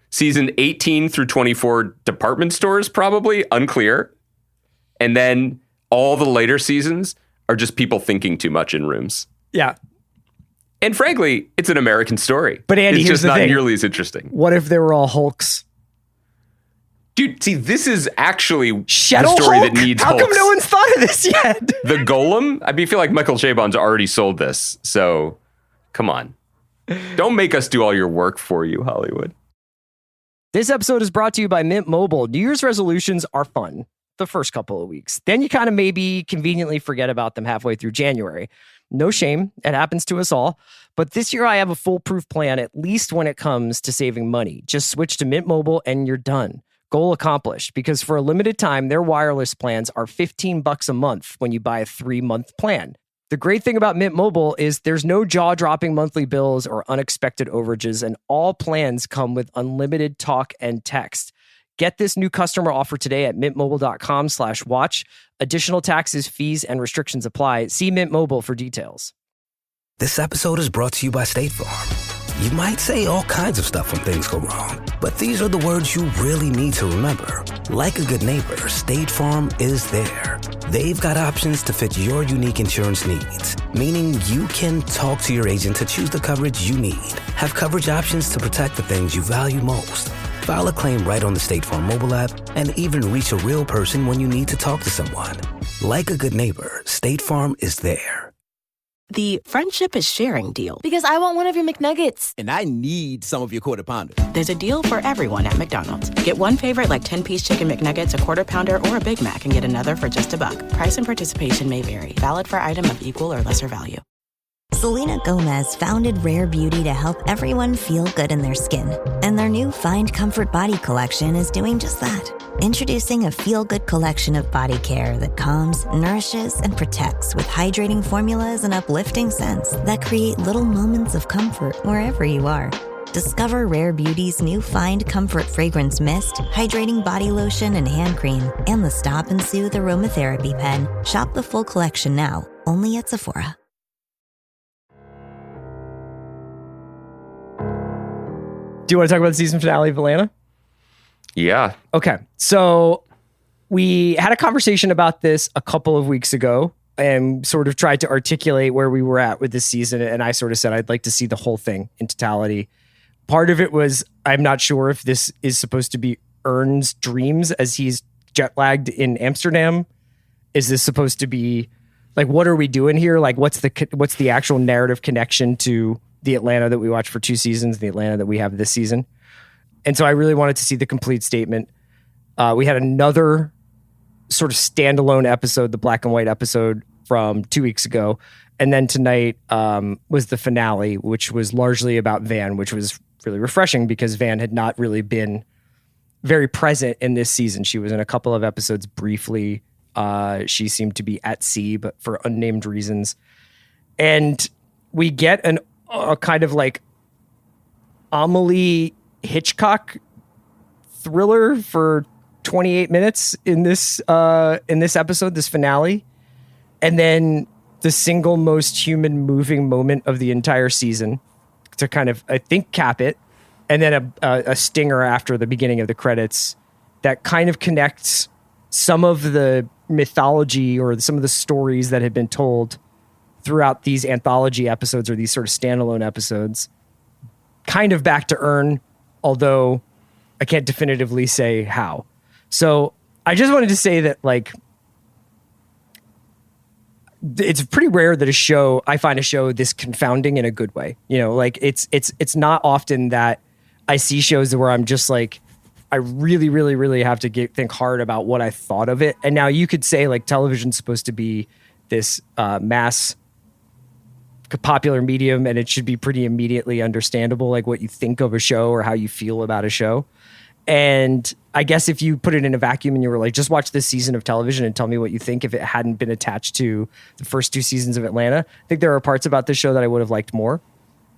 Season 18 through 24, department stores, probably, unclear. And then all the later seasons are just people thinking too much in rooms. Yeah. And frankly, it's an American story. But Andy, it's here's just the not thing. nearly as interesting. What if they were all Hulks? Dude, see, this is actually Shtetl the story Hulk? that needs How Hulks. come no one's thought of this yet? The Golem? I feel like Michael Chabon's already sold this. So, come on. Don't make us do all your work for you, Hollywood. This episode is brought to you by Mint Mobile. New Year's resolutions are fun the first couple of weeks. Then you kind of maybe conveniently forget about them halfway through January. No shame. It happens to us all. But this year I have a foolproof plan, at least when it comes to saving money. Just switch to Mint Mobile and you're done. Goal accomplished, because for a limited time, their wireless plans are $15 a month when you buy a 3-month plan. The great thing about Mint Mobile is there's no jaw-dropping monthly bills or unexpected overages, and all plans come with unlimited talk and text. Get this new customer offer today at mintmobile.com/watch. Additional taxes, fees, and restrictions apply. See Mint Mobile for details. This episode is brought to you by State Farm. You might say all kinds of stuff when things go wrong, but these are the words you really need to remember. Like a good neighbor, State Farm is there. They've got options to fit your unique insurance needs, meaning you can talk to your agent to choose the coverage you need, have coverage options to protect the things you value most, file a claim right on the State Farm mobile app, and even reach a real person when you need to talk to someone. Like a good neighbor, State Farm is there. the friendship is sharing deal. Because I want one of your McNuggets. And I need some of your Quarter Pounder. There's a deal for everyone at McDonald's. Get one favorite like 10-piece chicken McNuggets, a Quarter Pounder, or a Big Mac, and get another for just $1. Price and participation may vary. Valid for item of equal or lesser value. Selena Gomez founded Rare Beauty to help everyone feel good in their skin. And their new Find Comfort Body collection is doing just that. Introducing a feel-good collection of body care that calms, nourishes, and protects with hydrating formulas and uplifting scents that create little moments of comfort wherever you are. Discover Rare Beauty's new Find Comfort Fragrance Mist, Hydrating Body Lotion and Hand Cream, and the Stop and Soothe Aromatherapy Pen. Shop the full collection now, only at Sephora. Do you want to talk about the season finale of Atlanta? Yeah. Okay. So we had a conversation about this a couple of weeks ago and sort of tried to articulate where we were at with this season. And I sort of said, I'd like to see the whole thing in totality. Part of it was, I'm not sure if this is supposed to be Ern's dreams as he's jet lagged in Amsterdam. Is this supposed to be like, what are we doing here? Like, what's the actual narrative connection to the Atlanta that we watched for 2 seasons, the Atlanta that we have this season? And so I really wanted to see the complete statement. We had another sort of standalone episode, the black and white episode from 2 weeks ago. And then tonight was the finale, which was largely about Van, which was really refreshing because Van had not really been very present in this season. She was in a couple of episodes briefly. She seemed to be at sea, but for unnamed reasons. And we get a kind of like Amelie Hitchcock thriller for 28 minutes in this episode, this finale. And then the single most human moving moment of the entire season to kind of, I think, cap it. And then a stinger after the beginning of the credits that kind of connects some of the mythology or some of the stories that have been told throughout these anthology episodes or these sort of standalone episodes kind of back to Ern, although I can't definitively say how. So I just wanted to say that, like, it's pretty rare that I find a show this confounding in a good way. You know, like it's not often that I see shows where I'm just like, I really, really, really have to think hard about what I thought of it. And now you could say like television's supposed to be this mass popular medium and it should be pretty immediately understandable, like what you think of a show or how you feel about a show. And I guess if you put it in a vacuum and you were like, just watch this season of television and tell me what you think if it hadn't been attached to the first 2 seasons of Atlanta, I think there are parts about this show that I would have liked more.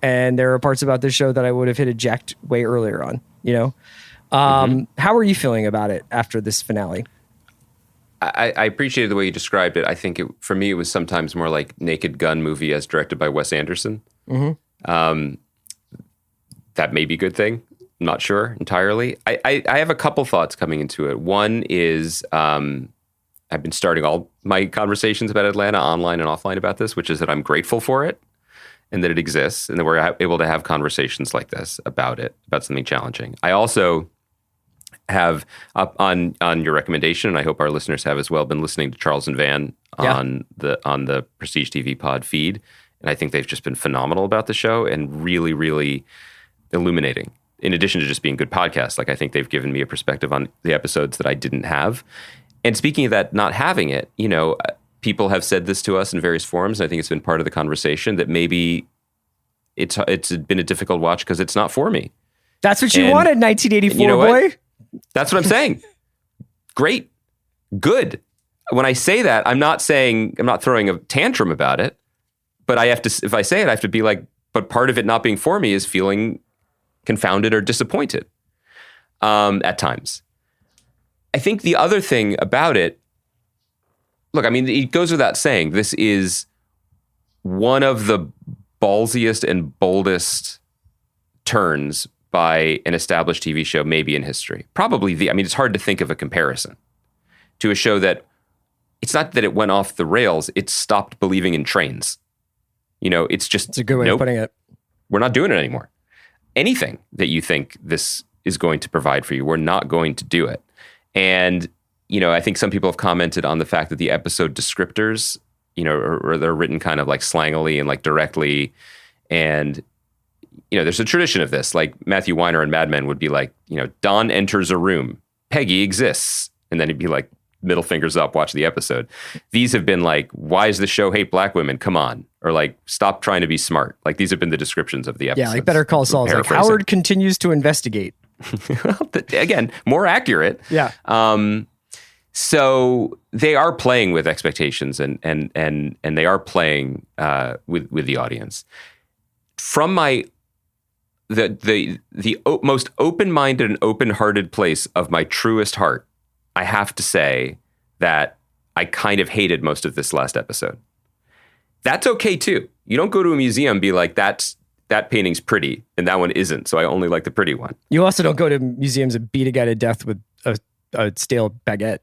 And there are parts about this show that I would have hit eject way earlier on, you know? How are you feeling about it after this finale? I appreciated the way you described it. I think for me, it was sometimes more like Naked Gun movie as directed by Wes Anderson. That may be a good thing. I'm not sure entirely. I have a couple thoughts coming into it. One is I've been starting all my conversations about Atlanta online and offline about this, which is that I'm grateful for it and that it exists and that we're able to have conversations like this about it, about something challenging. I also have up on your recommendation, and I hope our listeners have as well, been listening to Charles and Van on the Prestige TV pod feed. And I think they've just been phenomenal about the show and really, really illuminating. In addition to just being good podcasts, like I think they've given me a perspective on the episodes that I didn't have. And speaking of that, not having it, you know, people have said this to us in various forums. And I think it's been part of the conversation that maybe it's been a difficult watch because it's not for me. That's what you wanted, 1984, you know boy. What? That's what I'm saying. Great. Good. When I say that, I'm not throwing a tantrum about it, but if I say it, I have to be like, but part of it not being for me is feeling confounded or disappointed at times. I think the other thing about it, look, I mean, it goes without saying, this is one of the ballsiest and boldest turns by an established TV show, maybe in history. Probably it's hard to think of a comparison to a show that it's not that it went off the rails, it stopped believing in trains. You know, it's a good way of putting it. We're not doing it anymore. Anything that you think this is going to provide for you, we're not going to do it. And, you know, I think some people have commented on the fact that the episode descriptors or they're written kind of like slangily and like directly. And, there's a tradition of this. Like Matthew Weiner in Mad Men would be like, Don enters a room, Peggy exists. And then he'd be like, middle fingers up, watch the episode. These have been like, why does the show hate black women? Come on. Or like, stop trying to be smart. Like these have been the descriptions of the episodes. Yeah, like Better Call Saul. Like Howard continues to investigate. Again, more accurate. Yeah. So they are playing with expectations and they are playing with the audience. From the most open-minded and open-hearted place of my truest heart, I have to say that I kind of hated most of this last episode. That's okay too. You don't go to a museum and be like, that painting's pretty and that one isn't, so I only like the pretty one. You also don't go to museums and beat a guy to death with a stale baguette.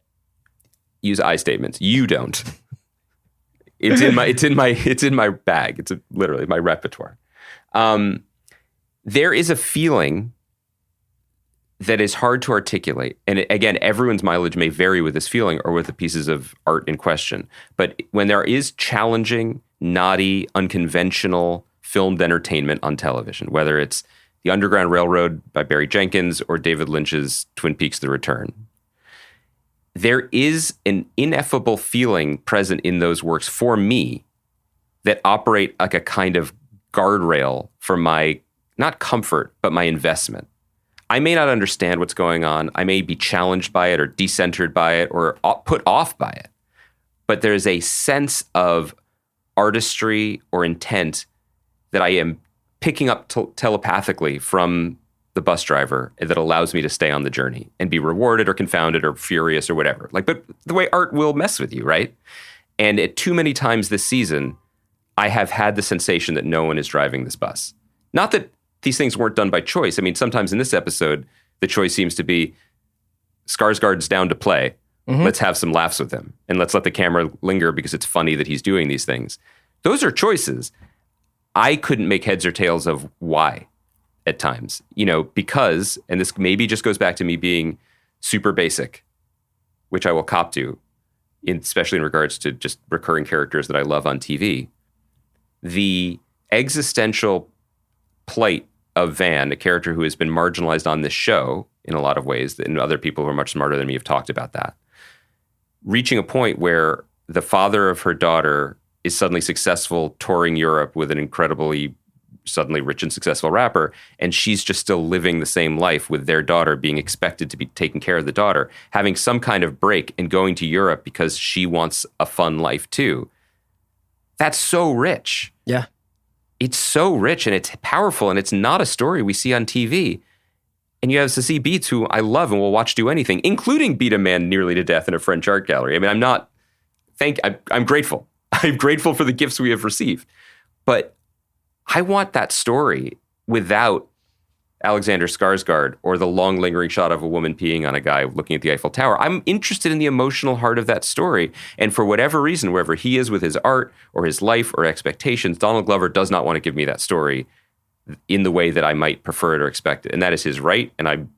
Use I statements. You don't. It's in my bag. It's literally my repertoire. There is a feeling that is hard to articulate. And again, everyone's mileage may vary with this feeling or with the pieces of art in question. But when there is challenging, naughty, unconventional filmed entertainment on television, whether it's The Underground Railroad by Barry Jenkins or David Lynch's Twin Peaks: The Return, there is an ineffable feeling present in those works for me that operate like a kind of guardrail for my, not comfort, but my investment. I may not understand what's going on. I may be challenged by it or decentered by it or put off by it. But there's a sense of artistry or intent that I am picking up telepathically from the bus driver that allows me to stay on the journey and be rewarded or confounded or furious or whatever. But the way art will mess with you, right? And at too many times this season, I have had the sensation that no one is driving this bus. Not that these things weren't done by choice. I mean, sometimes in this episode, the choice seems to be Skarsgård's down to play. Mm-hmm. Let's have some laughs with him and let's let the camera linger because it's funny that he's doing these things. Those are choices. I couldn't make heads or tails of why at times, because, and this maybe just goes back to me being super basic, which I will cop to, especially in regards to just recurring characters that I love on TV. The existential plight of Van, a character who has been marginalized on this show in a lot of ways, and other people who are much smarter than me have talked about that, reaching a point where the father of her daughter is suddenly successful touring Europe with an incredibly suddenly rich and successful rapper, and she's just still living the same life with their daughter, being expected to be taking care of the daughter, having some kind of break and going to Europe because she wants a fun life too. That's so rich. Yeah. It's so rich and it's powerful, and it's not a story we see on TV. And you have Sassy Beats, who I love and will watch do anything, including beat a man nearly to death in a French art gallery. I mean, I'm grateful. I'm grateful for the gifts we have received. But I want that story without Alexander Skarsgård or the long lingering shot of a woman peeing on a guy looking at the Eiffel Tower. I'm interested in the emotional heart of that story. And for whatever reason, wherever he is with his art or his life or expectations, Donald Glover does not want to give me that story in the way that I might prefer it or expect it. And that is his right. And I'm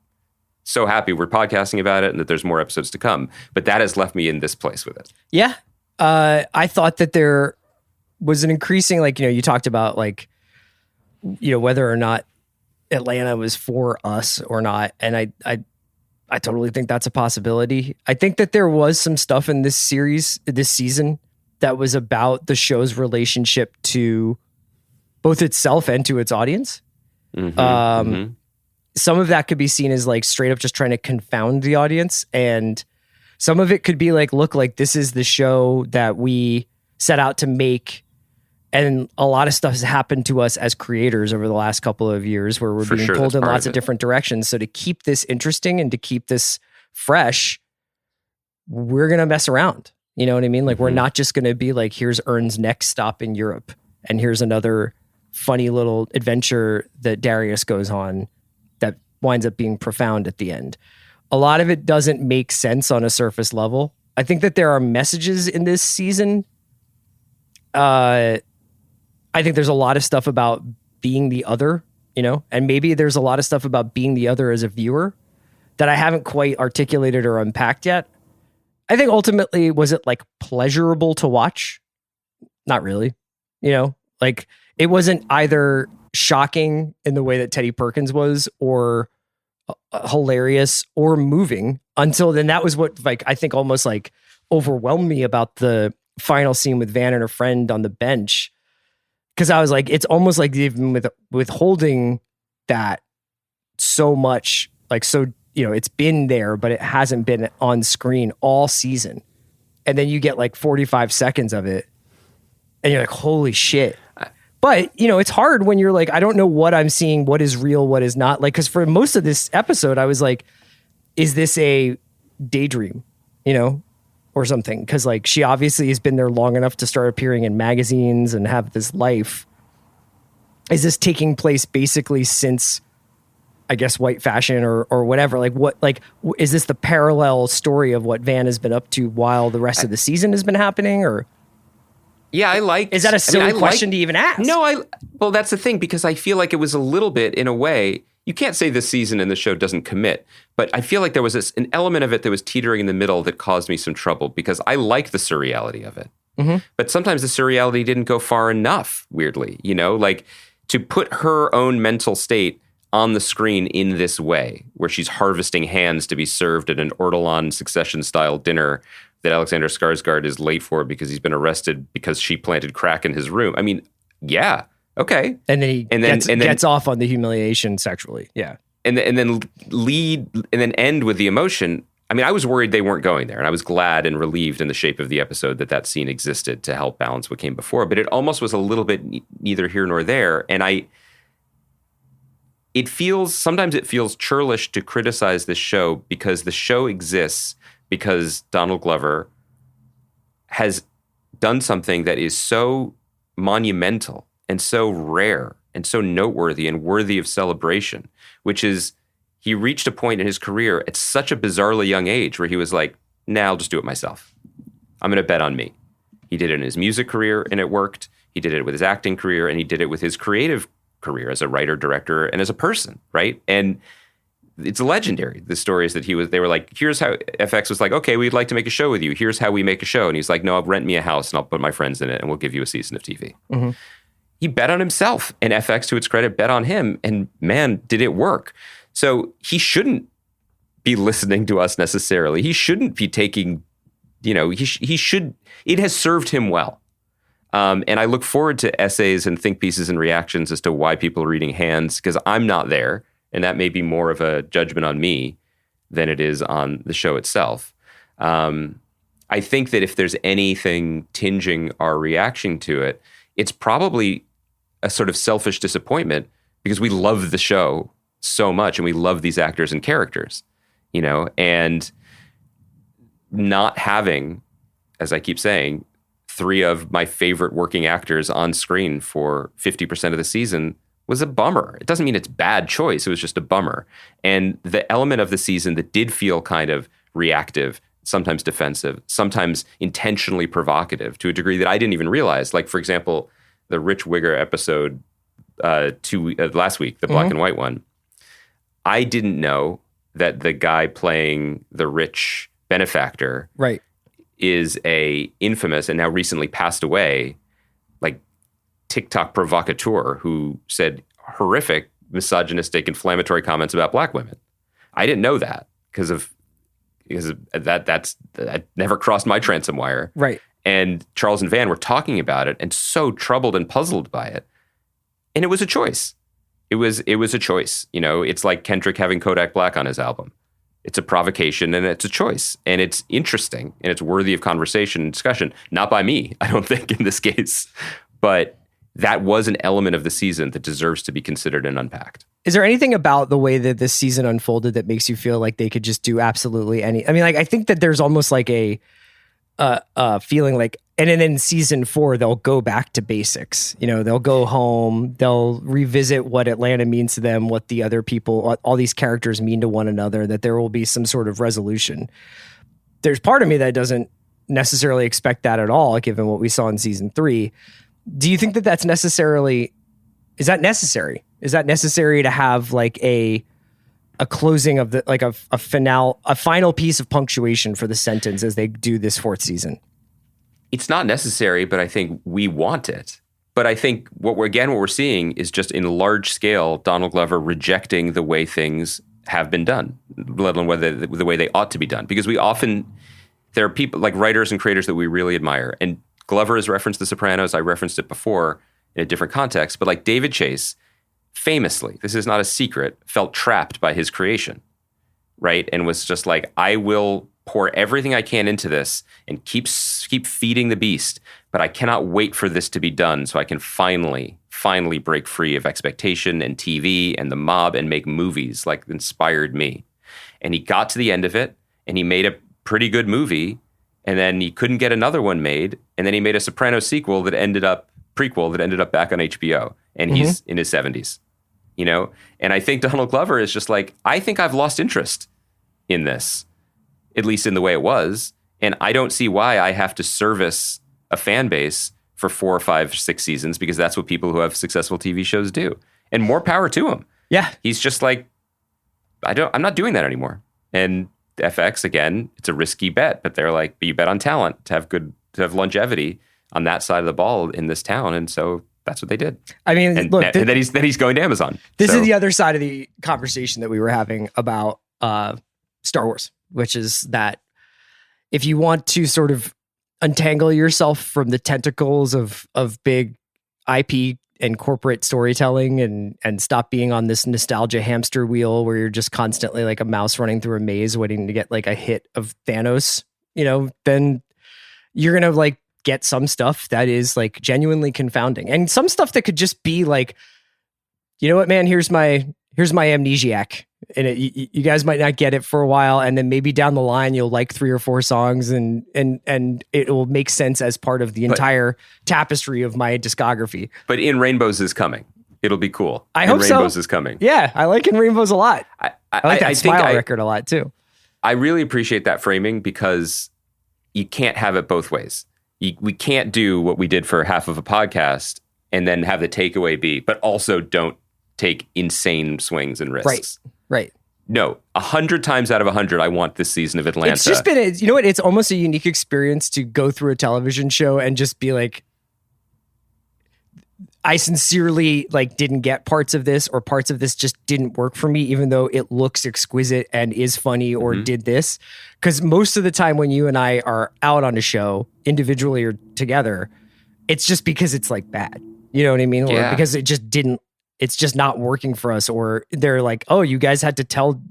so happy we're podcasting about it and that there's more episodes to come. But that has left me in this place with it. Yeah. I thought that there was an increasing, you talked about whether or not Atlanta was for us or not. And I totally think that's a possibility. I think that there was some stuff in this season that was about the show's relationship to both itself and to its audience. Mm-hmm. Some of that could be seen as straight up just trying to confound the audience. And some of it could be look, this is the show that we set out to make. And a lot of stuff has happened to us as creators over the last couple of years where we're being pulled in lots of different directions. So to keep this interesting and to keep this fresh, we're going to mess around. You know what I mean? We're not just going to be here's Ern's next stop in Europe. And here's another funny little adventure that Darius goes on that winds up being profound at the end. A lot of it doesn't make sense on a surface level. I think that there are messages in this season. I think there's a lot of stuff about being the other, and maybe there's a lot of stuff about being the other as a viewer that I haven't quite articulated or unpacked yet. I think ultimately, was it pleasurable to watch? not really. You know, like it wasn't either shocking in the way that Teddy Perkins was, or hilarious or moving until then. That was what, like, I think almost like overwhelmed me about the final scene with Van and her friend on the bench. Cause I was like, it's almost like they've been withholding that so much, like, so, you know, it's been there, but it hasn't been on screen all season. And then you get like 45 seconds of it and you're like, holy shit. But, you know, it's hard when you're like, I don't know what I'm seeing, what is real, what is not. Like, because for most of this episode, I was like, is this a daydream, you know, or something? Because, like, she obviously has been there long enough to start appearing in magazines and have this life. Is this taking place basically since, I guess, white fashion or whatever? Like, what, like, is this the parallel story of what Van has been up to while the rest of the season has been happening? Or... Yeah, Is that a silly question to even ask? No, well, that's the thing, because I feel like it was a little bit, in a way, you can't say this season and the show doesn't commit, but I feel like there was an element of it that was teetering in the middle that caused me some trouble, because I like the surreality of it. Mm-hmm. But sometimes the surreality didn't go far enough, weirdly, you know, like to put her own mental state on the screen in this way, where she's harvesting hands to be served at an Ortolan Succession-style dinner that Alexander Skarsgård is late for because he's been arrested because she planted crack in his room. I mean, yeah, okay. And then he gets off on the humiliation sexually. Yeah. And then end with the emotion. I mean, I was worried they weren't going there, and I was glad and relieved in the shape of the episode that scene existed to help balance what came before. But it almost was a little bit neither here nor there. And sometimes it feels churlish to criticize this show because the show exists because Donald Glover has done something that is so monumental and so rare and so noteworthy and worthy of celebration, which is he reached a point in his career at such a bizarrely young age where he was like, nah, I'll just do it myself. I'm going to bet on me. He did it in his music career and it worked. He did it with his acting career, and he did it with his creative career as a writer, director, and as a person, right? And it's legendary. The stories that they were like, here's how FX was like, okay, we'd like to make a show with you. Here's how we make a show. And he's like, no, rent me a house and I'll put my friends in it and we'll give you a season of TV. Mm-hmm. He bet on himself, and FX, to its credit, bet on him. And man, did it work. So he shouldn't be listening to us necessarily. He shouldn't be taking, you know, he should, it has served him well. And I look forward to essays and think pieces and reactions as to why people are reading Hands, because I'm not there. And that may be more of a judgment on me than it is on the show itself. I think that if there's anything tinging our reaction to it, it's probably a sort of selfish disappointment because we love the show so much and we love these actors and characters, you know, and not having, as I keep saying, 3 of my favorite working actors on screen for 50% of the season was a bummer. It doesn't mean it's bad choice. It was just a bummer. And the element of the season that did feel kind of reactive, sometimes defensive, sometimes intentionally provocative to a degree that I didn't even realize. Like, for example, the Rich Wigger episode last week, the black and white one. I didn't know that the guy playing the rich benefactor right. is a infamous and now recently passed away, like, TikTok provocateur who said horrific, misogynistic, inflammatory comments about black women. I didn't know that because that never crossed my transom wire. Right. And Charles and Van were talking about it and so troubled and puzzled by it. And it was a choice. It was a choice. You know, it's like Kendrick having Kodak Black on his album. It's a provocation and it's a choice. And it's interesting and it's worthy of conversation and discussion. Not by me, I don't think, in this case. But that was an element of the season that deserves to be considered and unpacked. Is there anything about the way that this season unfolded that makes you feel like they could just do absolutely any? I mean, like, I think that there's almost like a feeling like, and then in season 4, they'll go back to basics. You know, they'll go home, they'll revisit what Atlanta means to them, what the other people, all these characters mean to one another, that there will be some sort of resolution. There's part of me that doesn't necessarily expect that at all, given what we saw in season 3. Do you think that that's necessarily, is that necessary? Is that necessary to have like a closing of the, like a final piece of punctuation for the sentence as they do this 4th season? it's not necessary, but I think we want it. But I think what we're seeing is just in large scale, Donald Glover rejecting the way things have been done, let alone the way they ought to be done. Because there are people like writers and creators that we really admire. And Glover has referenced The Sopranos. I referenced it before in a different context. But like David Chase, famously, this is not a secret, felt trapped by his creation, right? And was just like, I will pour everything I can into this and keep feeding the beast. But I cannot wait for this to be done so I can finally break free of expectation and TV and the mob and make movies like inspired me. And he got to the end of it and he made a pretty good movie, and then he couldn't get another one made, and then he made a Sopranos prequel that ended up back on HBO, and he's in his 70s, you know? And I think Donald Glover is just like, I think I've lost interest in this, at least in the way it was, and I don't see why I have to service a fan base for 4 or 5, 6 seasons, because that's what people who have successful TV shows do. And more power to him. Yeah. He's just like, I'm not doing that anymore. And FX, again, it's a risky bet, but they're like, but you bet on talent to have longevity on that side of the ball in this town. And so that's what they did. I mean, and, look, and then he's going to Amazon. This is the other side of the conversation that we were having about Star Wars, which is that if you want to sort of untangle yourself from the tentacles of big IP and corporate storytelling and stop being on this nostalgia hamster wheel where you're just constantly like a mouse running through a maze waiting to get like a hit of Thanos, you know, then you're going to like get some stuff that is like genuinely confounding, and some stuff that could just be like, you know what, man, here's my amnesiac. And you guys might not get it for a while, and then maybe down the line you'll like 3 or 4 songs, and it will make sense as part of the entire tapestry of my discography. But In Rainbows is coming. It'll be cool. I hope so. In Rainbows is coming. Yeah, I like In Rainbows a lot. I like that Smile record a lot too. I really appreciate that framing, because you can't have it both ways. We can't do what we did for half of a podcast and then have the takeaway be, but also don't take insane swings and risks. Right. No, 100 times out of 100, I want this season of Atlanta. It's just been, you know what? It's almost a unique experience to go through a television show and just be like, I sincerely like didn't get parts of this, or parts of this just didn't work for me, even though it looks exquisite and is funny or did this. Because most of the time when you and I are out on a show, individually or together, it's just because it's like bad. You know what I mean? Yeah. Or because it's just not working for us, or they're like, oh, you guys had to tell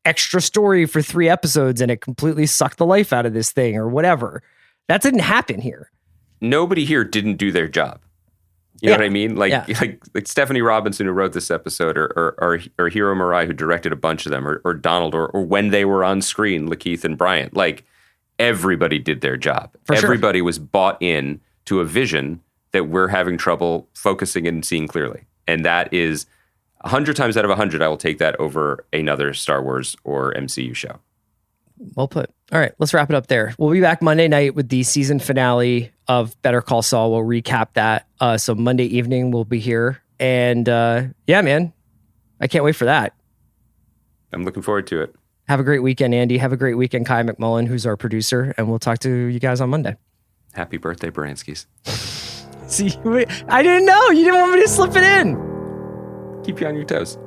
extra story for 3 episodes and it completely sucked the life out of this thing, or whatever. That didn't happen here. Nobody here didn't do their job. You know what I mean? Like Stephanie Robinson, who wrote this episode, or Hiro Murai, who directed a bunch of them, or Donald, or when they were on screen, Lakeith and Bryant. Like, everybody did their job. Everybody was bought in to a vision that we're having trouble focusing and seeing clearly. And that is 100 times out of 100, I will take that over another Star Wars or MCU show. Well put. All right, let's wrap it up there. We'll be back Monday night with the season finale of Better Call Saul. We'll recap that. So Monday evening we'll be here. And yeah, man, I can't wait for that. I'm looking forward to it. Have a great weekend, Andy. Have a great weekend, Kai McMullen, who's our producer. And we'll talk to you guys on Monday. Happy birthday, Baranskis. See, I didn't know. You didn't want me to slip it in. Keep you on your toes.